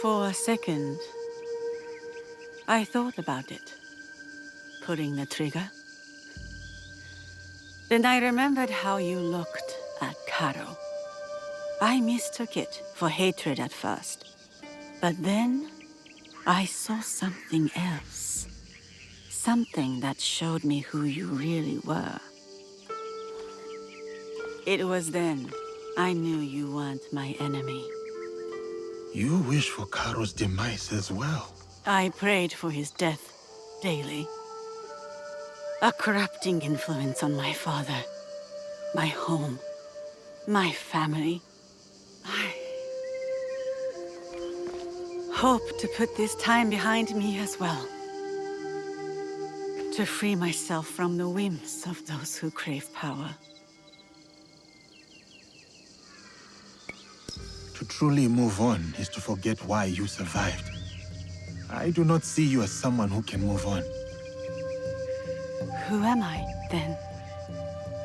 For a second, I thought about it. Pulling the trigger. Then I remembered how you looked at Karo. I mistook it for hatred at first. But then, I saw something else. Something that showed me who you really were. It was then I knew you weren't my enemy. You wish for Karo's demise as well. I prayed for his death daily. A corrupting influence on my father, my home, my family. I hope to put this time behind me as well. To free myself from the whims of those who crave power. To truly move on is to forget why you survived. I do not see you as someone who can move on. Who am I, then?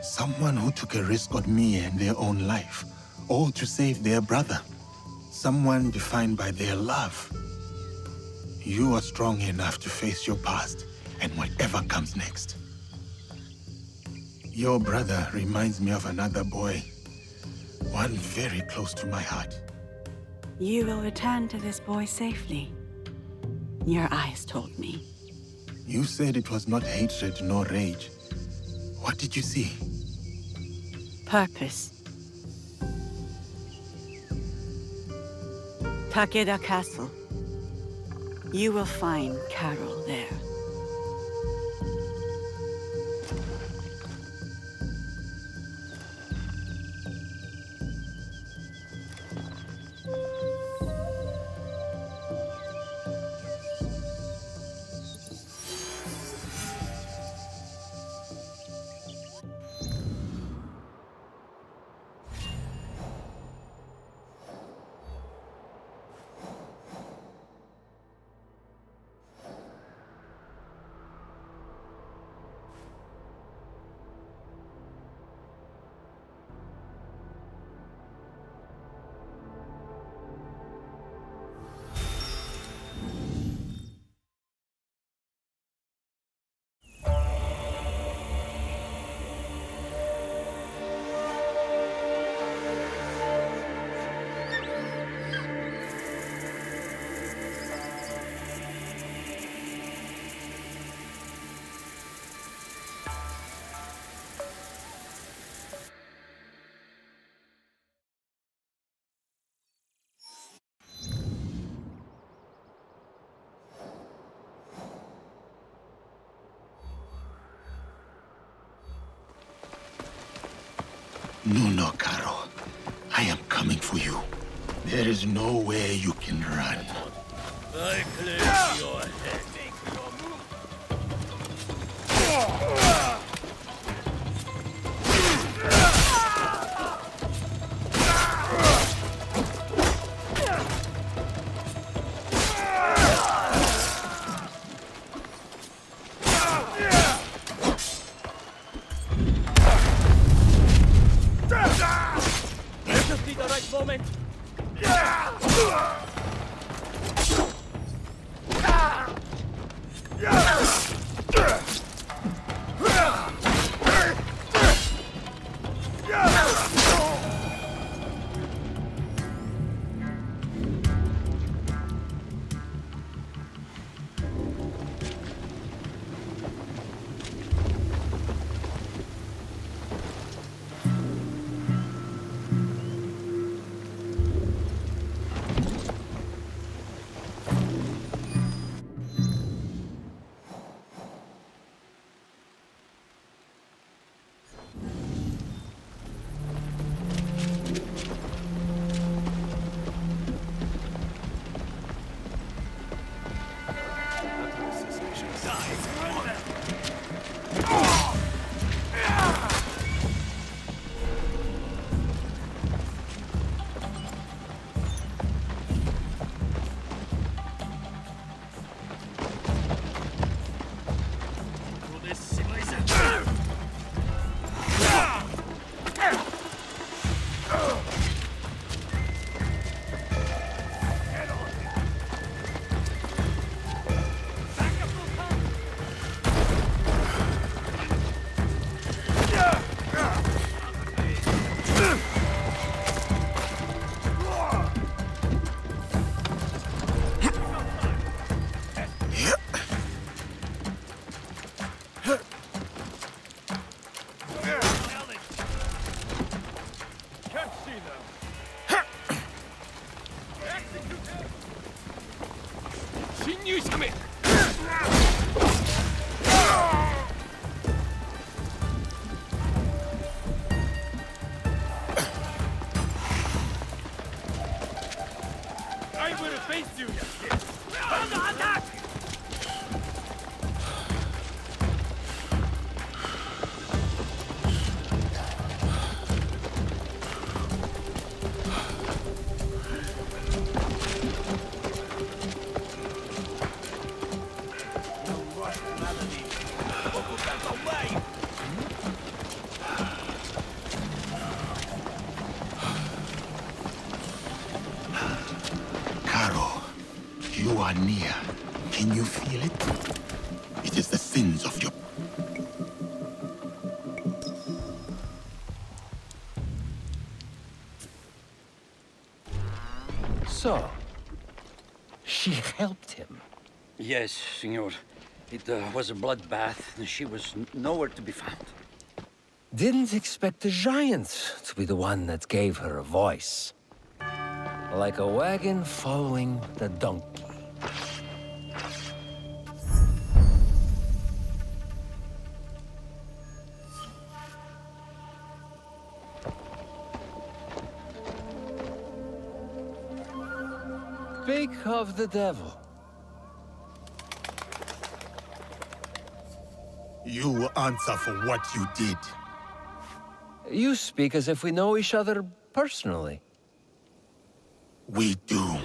Someone who took a risk on me and their own life, all to save their brother. Someone defined by their love. You are strong enough to face your past and whatever comes next. Your brother reminds me of another boy. One very close to my heart. You will return to this boy safely. Your eyes told me. You said it was not hatred nor rage. What did you see? Purpose. Takeda Castle. You will find Carol there. No, Caro. I am coming for you. There is no way you can run. I clear your head. This will be the right moment. I will face you! Under attack! You are near. Can you feel it? It is the sins of your... So, she helped him? Yes, senor. It was a bloodbath, and she was nowhere to be found. Didn't expect the giant to be the one that gave her a voice. Like a wagon following the donkey. Speak of the devil. You will answer for what you did. You speak as if we know each other personally. We do.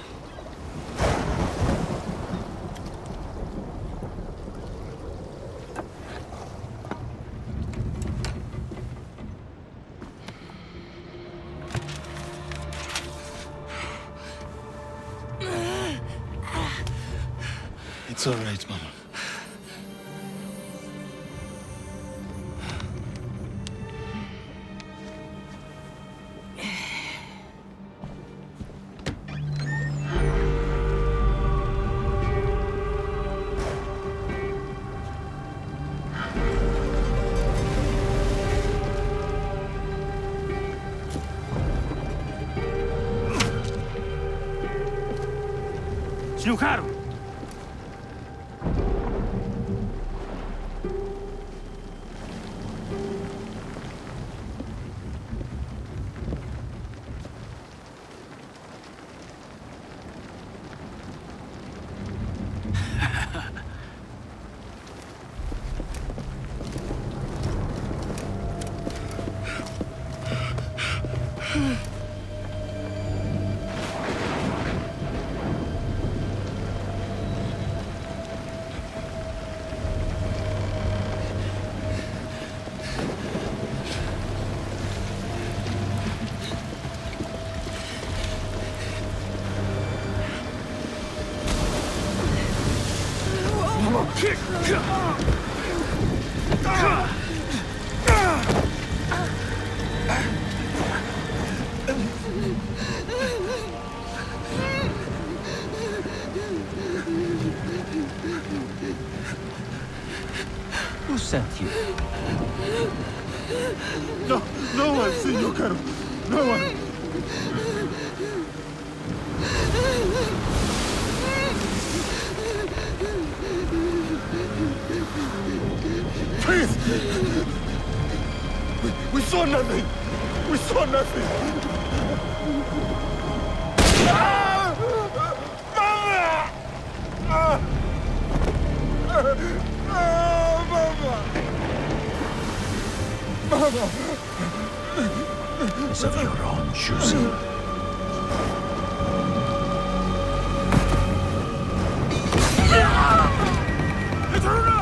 It's all right, Mama. Snookaru! Who sent you? No one, Senor Caro. No one. Please! We saw nothing! We saw nothing! Ah! Mama! Ah! Oh, Mama! Mama! It's of your own choosing. Intruder!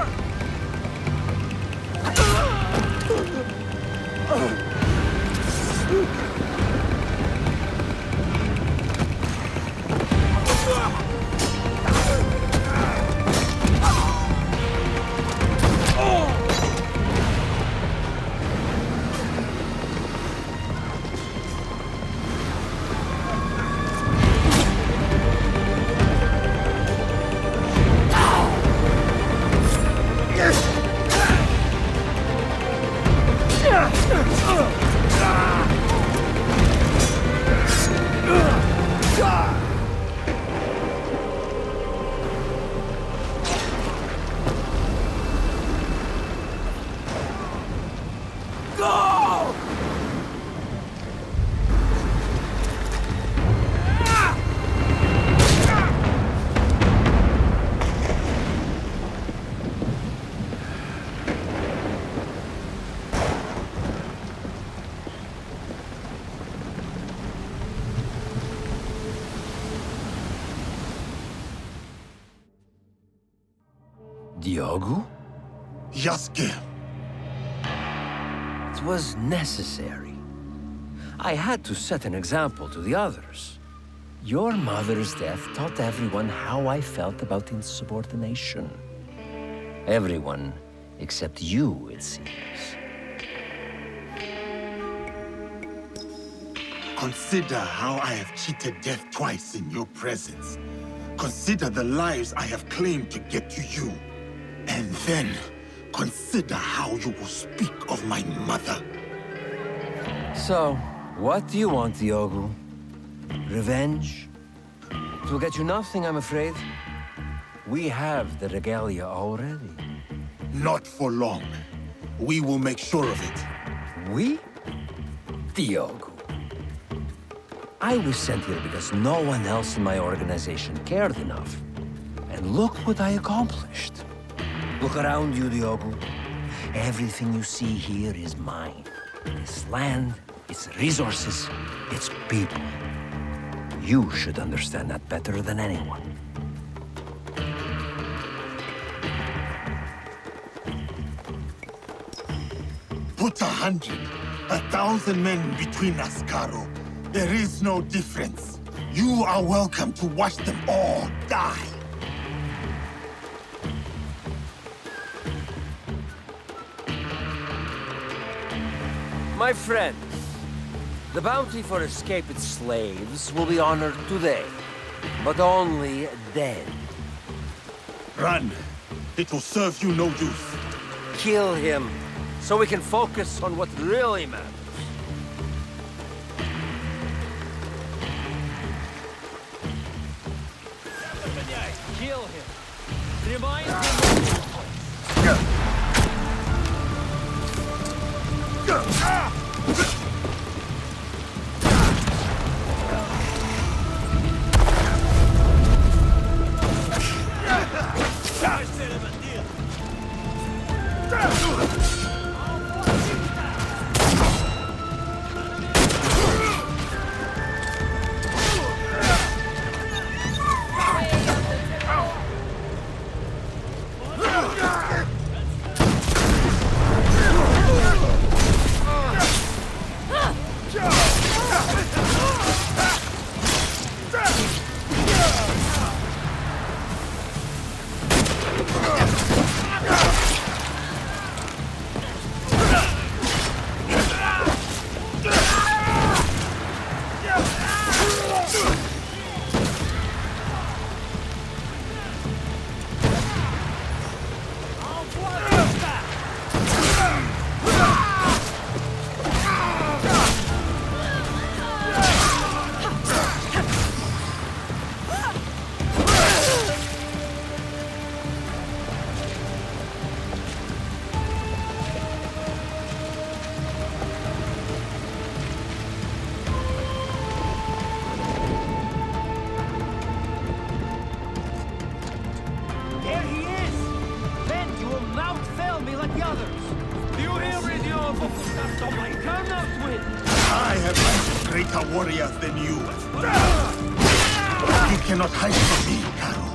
Diogo? Yasuke. It was necessary. I had to set an example to the others. Your mother's death taught everyone how I felt about insubordination. Everyone except you, it seems. Consider how I have cheated death twice in your presence. Consider the lives I have claimed to get to you. And then, consider how you will speak of my mother. So, what do you want, Diogo? Revenge? It will get you nothing, I'm afraid. We have the regalia already. Not for long. We will make sure of it. We? Diogo. I was sent here because no one else in my organization cared enough. And look what I accomplished. Look around you, Diogo. Everything you see here is mine. This land, its resources, its people. You should understand that better than anyone. Put 100, 1,000 men between us, Caro. There is no difference. You are welcome to watch them all die. My friends, the bounty for escaped slaves will be honored today, but only dead. Run. It will serve you no use. Kill him, so we can focus on what really matters. Kill him. Remind him. warriors than you. You cannot hide from me, Caro.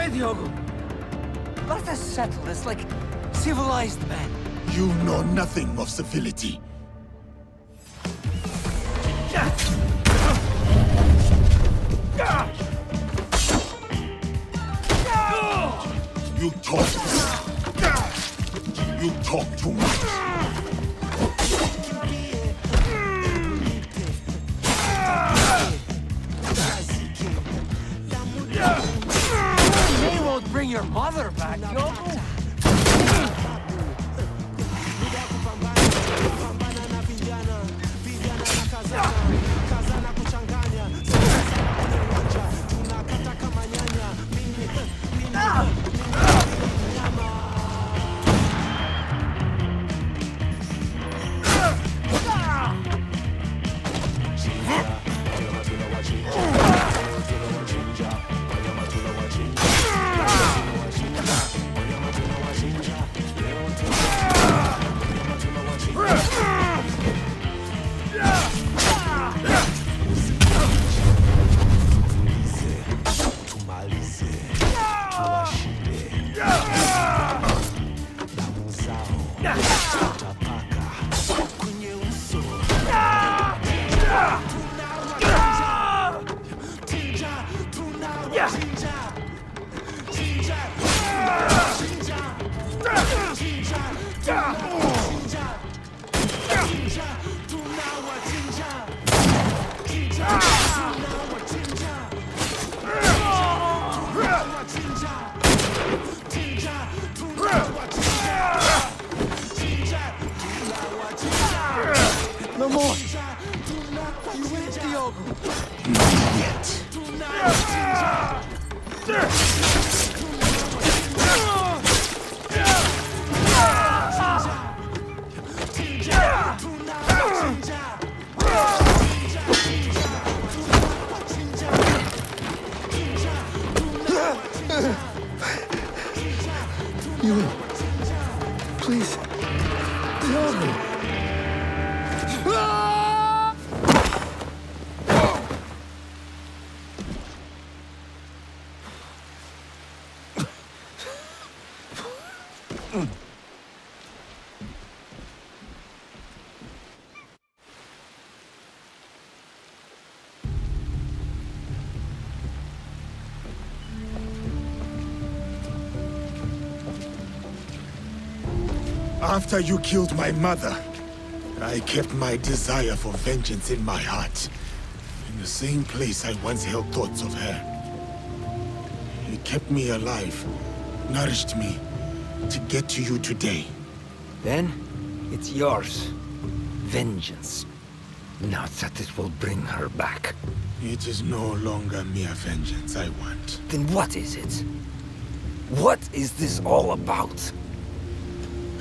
Quiet, Diogo. Let us settle this like civilized men. You know nothing of civility. You talk. You talk too much. They won't bring your mother back, Diogo. No more! You win, Diogo! Not yet. You... Please... Diogo! After you killed my mother, I kept my desire for vengeance in my heart. In the same place I once held thoughts of her. It kept me alive, nourished me, to get to you today. Then, it's yours. Vengeance. Not that it will bring her back. It is no longer mere vengeance I want. Then what is it? What is this all about?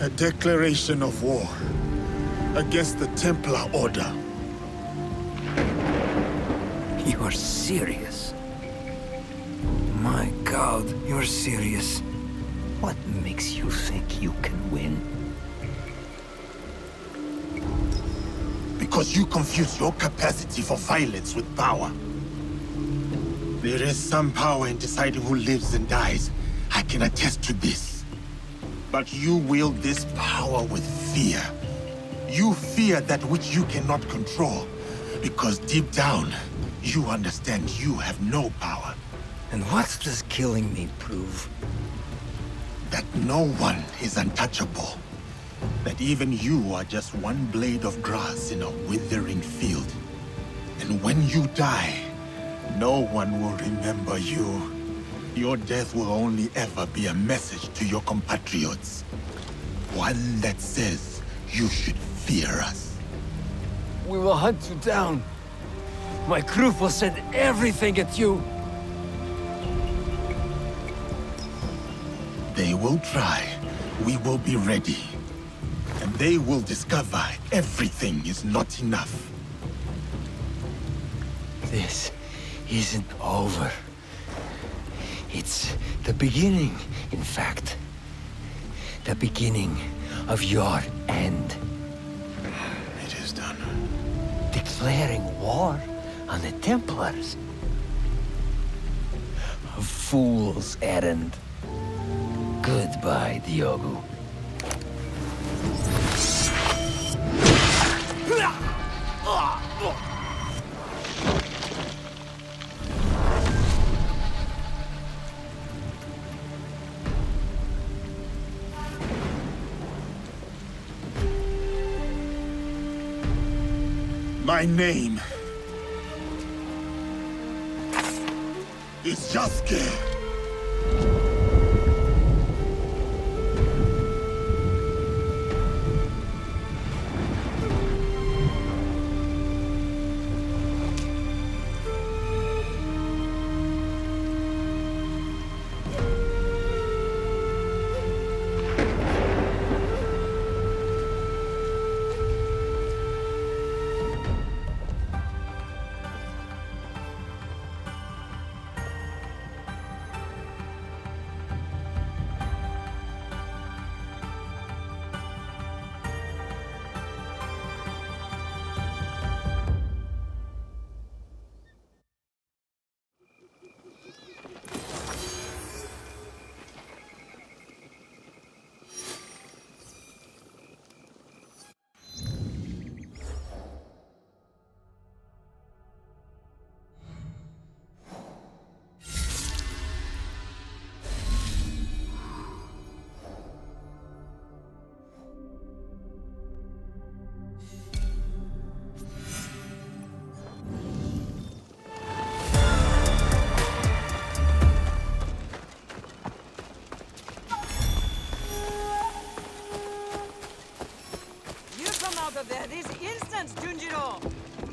A declaration of war against the Templar Order. You are serious? My God, you're serious. What makes you think you can win? Because you confuse your capacity for violence with power. There is some power in deciding who lives and dies. I can attest to this. But you wield this power with fear. You fear that which you cannot control. Because deep down, you understand you have no power. And what does killing me prove? That no one is untouchable. That even you are just one blade of grass in a withering field. And when you die, no one will remember you. Your death will only ever be a message to your compatriots. One that says you should fear us. We will hunt you down. My crew will send everything at you. They will try. We will be ready. And they will discover everything is not enough. This isn't over. It's the beginning, in fact. The beginning of your end. It is done. Declaring war on the Templars. A fool's errand. Goodbye, Diogo. My name is Yasuke. Of there this instant, Junjiro!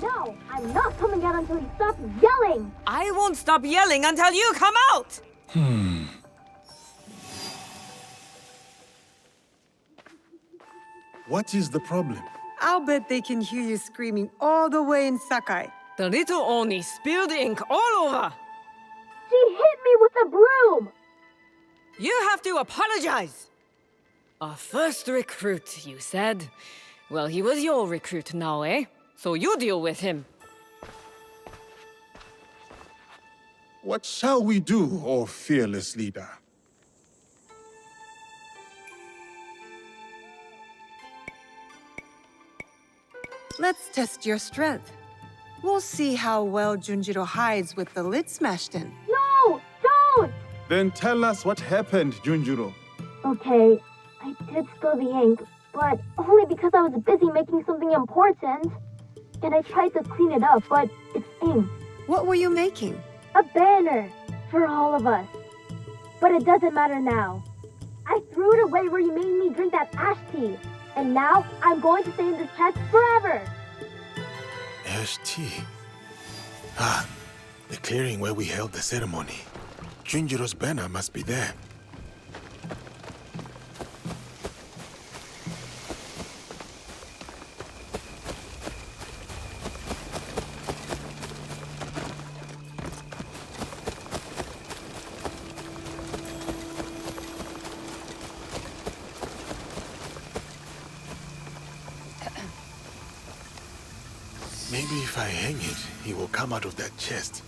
No, I'm not coming out until you stop yelling! I won't stop yelling until you come out! What is the problem? I'll bet they can hear you screaming all the way in Sakai. The little Oni spilled ink all over! She hit me with a broom! You have to apologize! Our first recruit, you said? Well, he was your recruit now, eh? So you deal with him. What shall we do, O fearless leader? Let's test your strength. We'll see how well Junjiro hides with the lid smashed in. No! Don't! Then tell us what happened, Junjiro. Okay, I did spill the ink, but only because I was busy making something important. And I tried to clean it up, but it's ink. What were you making? A banner for all of us. But it doesn't matter now. I threw it away where you made me drink that ash tea. And now I'm going to stay in this chest forever. Ash tea. Ah, the clearing where we held the ceremony. Junjiro's banner must be there. Maybe if I hang it, he will come out of that chest.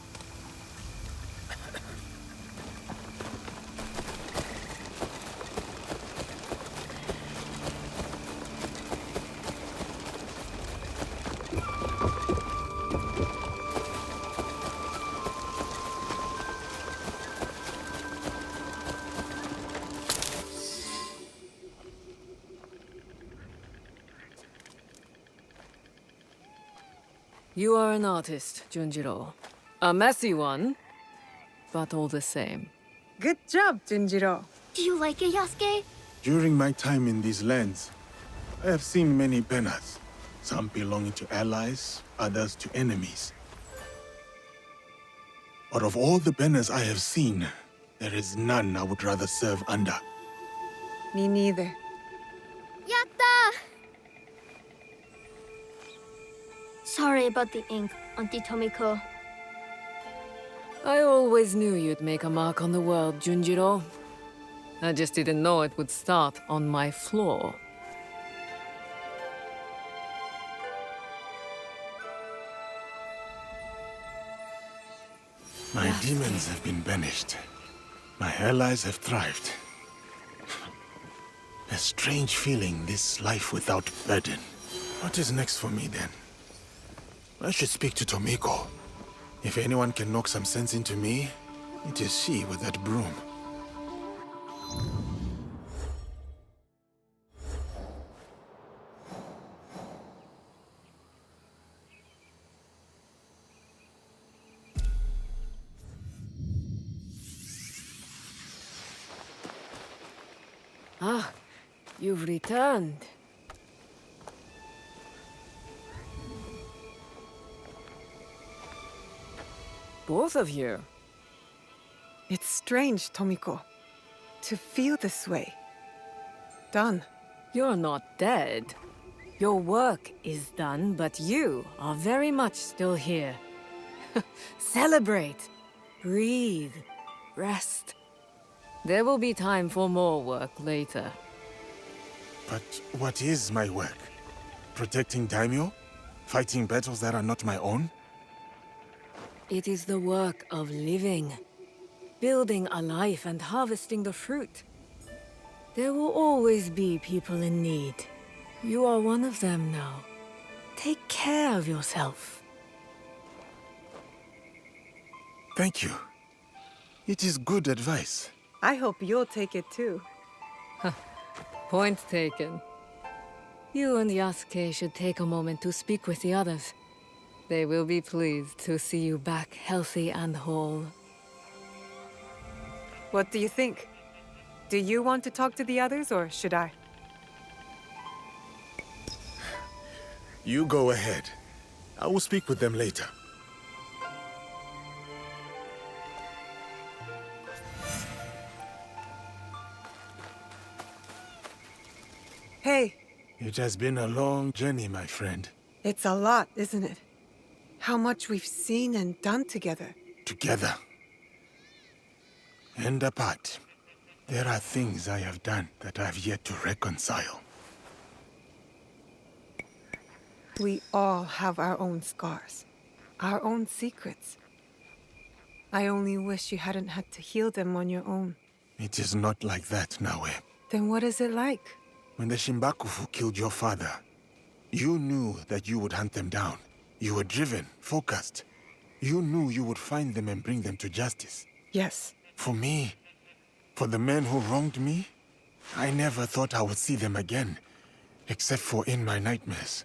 You are an artist, Junjiro. A messy one, but all the same. Good job, Junjiro. Do you like it, Yasuke? During my time in these lands, I have seen many banners. Some belonging to allies, others to enemies. But of all the banners I have seen, there is none I would rather serve under. Me neither. Yatta! Sorry about the ink, Auntie Tomiko. I always knew you'd make a mark on the world, Junjiro. I just didn't know it would start on my floor. My demons have been banished. My allies have thrived. A strange feeling, this life without burden. What is next for me then? I should speak to Tomiko. If anyone can knock some sense into me, it is she with that broom. Ah, you've returned. Both of you. It's strange, Tomiko, to feel this way. Done. You're not dead. Your work is done, but you are very much still here. Celebrate. Breathe. Rest. There will be time for more work later. But what is my work? Protecting daimyo? Fighting battles that are not my own? It is the work of living. Building a life and harvesting the fruit. There will always be people in need. You are one of them now. Take care of yourself. Thank you. It is good advice. I hope you'll take it too. Point taken. You and Yasuke should take a moment to speak with the others. They will be pleased to see you back healthy and whole. What do you think? Do you want to talk to the others, or should I? You go ahead. I will speak with them later. Hey. It has been a long journey, my friend. It's a lot, isn't it? How much we've seen and done together. Together. And apart. There are things I have done that I have yet to reconcile. We all have our own scars. Our own secrets. I only wish you hadn't had to heal them on your own. It is not like that, Naue. Then what is it like? When the Shimbakufu killed your father, you knew that you would hunt them down. You were driven, focused. You knew you would find them and bring them to justice. Yes. For me, for the men who wronged me, I never thought I would see them again, except for in my nightmares.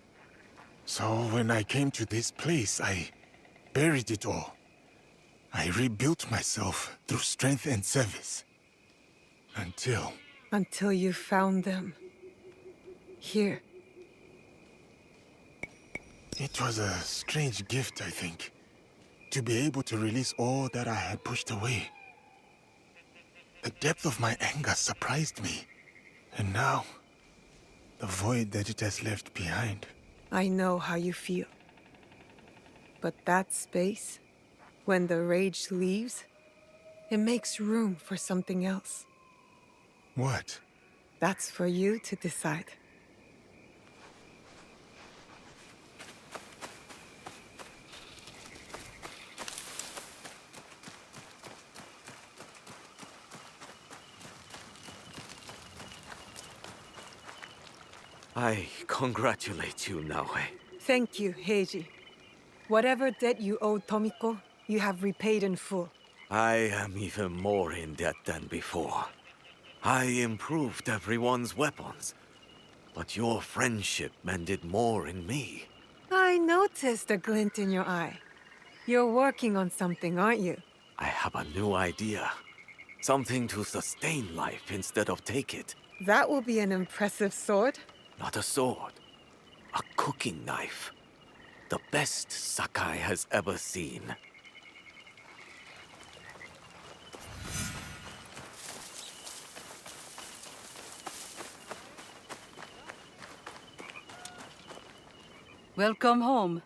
So when I came to this place, I buried it all. I rebuilt myself through strength and service. Until you found them. Here. It was a strange gift, I think. To be able to release all that I had pushed away. The depth of my anger surprised me. And now, the void that it has left behind. I know how you feel. But that space, when the rage leaves, it makes room for something else. What? That's for you to decide. I congratulate you, Naue. Thank you, Heiji. Whatever debt you owed Tomiko, you have repaid in full. I am even more in debt than before. I improved everyone's weapons, but your friendship mended more in me. I noticed a glint in your eye. You're working on something, aren't you? I have a new idea. Something to sustain life instead of take it. That will be an impressive sword. Not a sword. A cooking knife. The best Sakai has ever seen. Welcome home.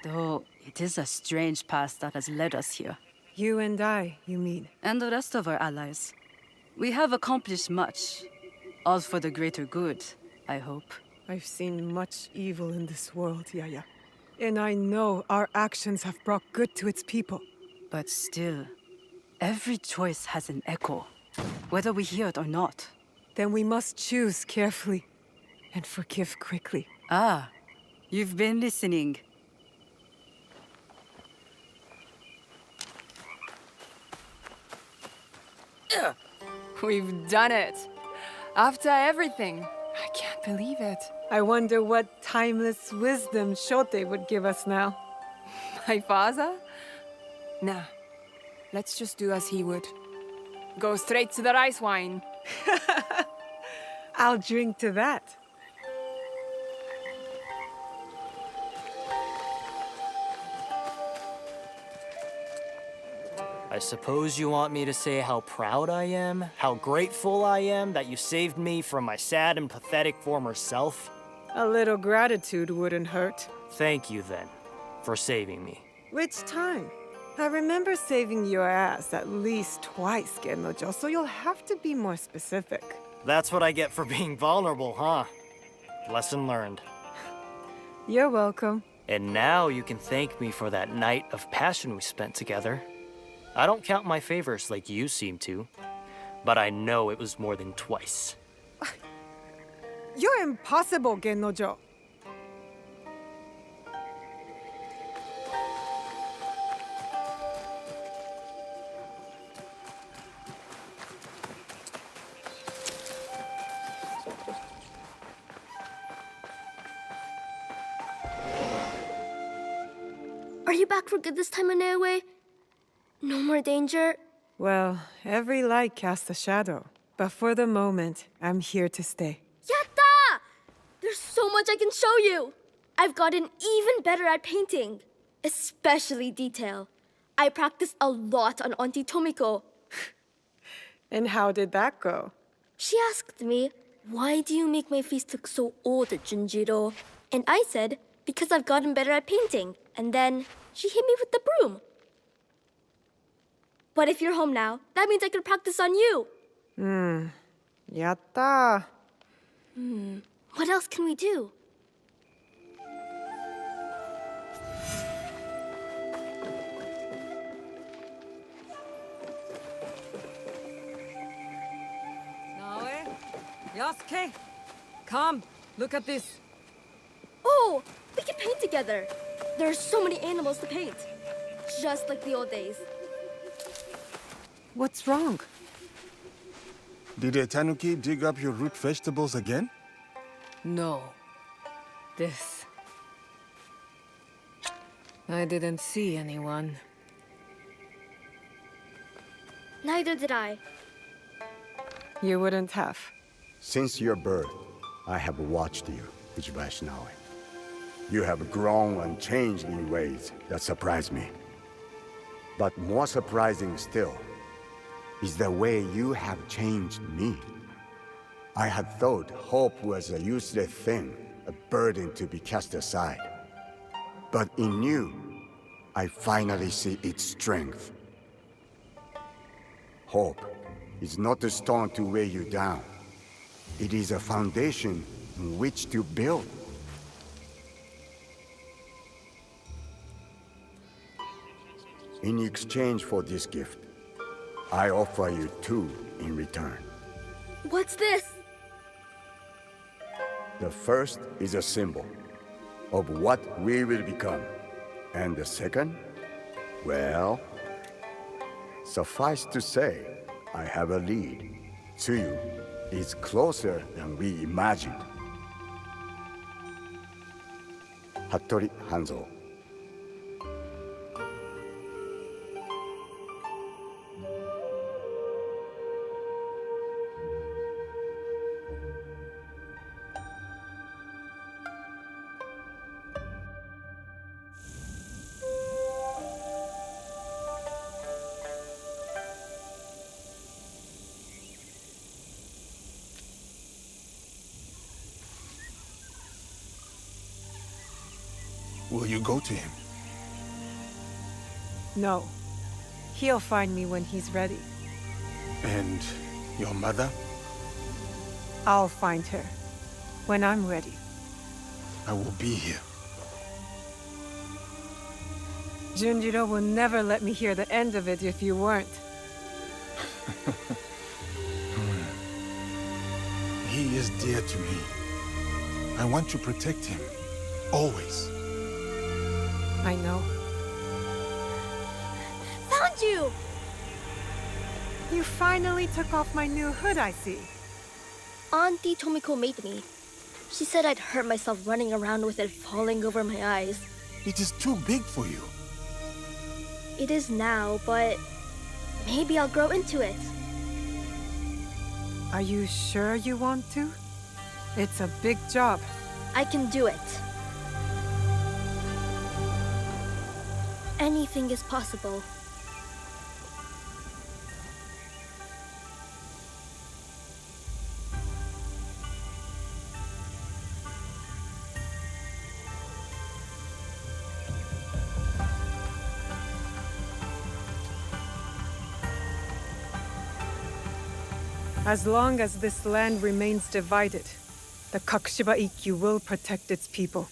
Though it is a strange past that has led us here. You and I, you mean? And the rest of our allies. We have accomplished much. All for the greater good, I hope. I've seen much evil in this world, Yaya. And I know our actions have brought good to its people. But still, every choice has an echo, whether we hear it or not. Then we must choose carefully and forgive quickly. Ah, you've been listening. We've done it. After everything. I can't believe it. I wonder what timeless wisdom Shote would give us now. My father? Nah. Let's just do as he would. Go straight to the rice wine. I'll drink to that. I suppose you want me to say how proud I am, how grateful I am that you saved me from my sad and pathetic former self? A little gratitude wouldn't hurt. Thank you, then, for saving me. Which time? I remember saving your ass at least twice, Gennojo, so you'll have to be more specific. That's what I get for being vulnerable, huh? Lesson learned. You're welcome. And now you can thank me for that night of passion we spent together. I don't count my favors like you seem to, but I know it was more than twice. You're impossible, Gennojo. Are you back for good this time, Inoue? No more danger? Well, every light casts a shadow. But for the moment, I'm here to stay. Yatta! There's so much I can show you! I've gotten even better at painting. Especially detail. I practiced a lot on Auntie Tomiko. And how did that go? She asked me, why do you make my face look so old, Junjiro? And I said, because I've gotten better at painting. And then she hit me with the broom. But if you're home now, that means I could practice on you. Yatta. What else can we do? Naoe? Yasuke? Come, look at this. Oh, we can paint together. There are so many animals to paint. Just like the old days. What's wrong? Did a tanuki dig up your root vegetables again? No. This. I didn't see anyone. Neither did I. You wouldn't have. Since your birth, I have watched you, Uchibashi Naoe. You have grown and changed in ways that surprise me. But more surprising still is the way you have changed me. I had thought hope was a useless thing, a burden to be cast aside. But in you, I finally see its strength. Hope is not a stone to weigh you down. It is a foundation on which to build. In exchange for this gift, I offer you two in return. What's this? The first is a symbol of what we will become. And the second? Well, suffice to say, I have a lead. Tsuyu is closer than we imagined. Hattori Hanzo. Will you go to him? No. He'll find me when he's ready. And your mother? I'll find her when I'm ready. I will be here. Junjiro will never let me hear the end of it if you weren't. He is dear to me. I want to protect him. Always. I know. Found you! You finally took off my new hood, I see. Auntie Tomiko made me. She said I'd hurt myself running around with it falling over my eyes. It is too big for you. It is now, but maybe I'll grow into it. Are you sure you want to? It's a big job. I can do it. Anything is possible. As long as this land remains divided, the Kakushiba Ikkyu will protect its people.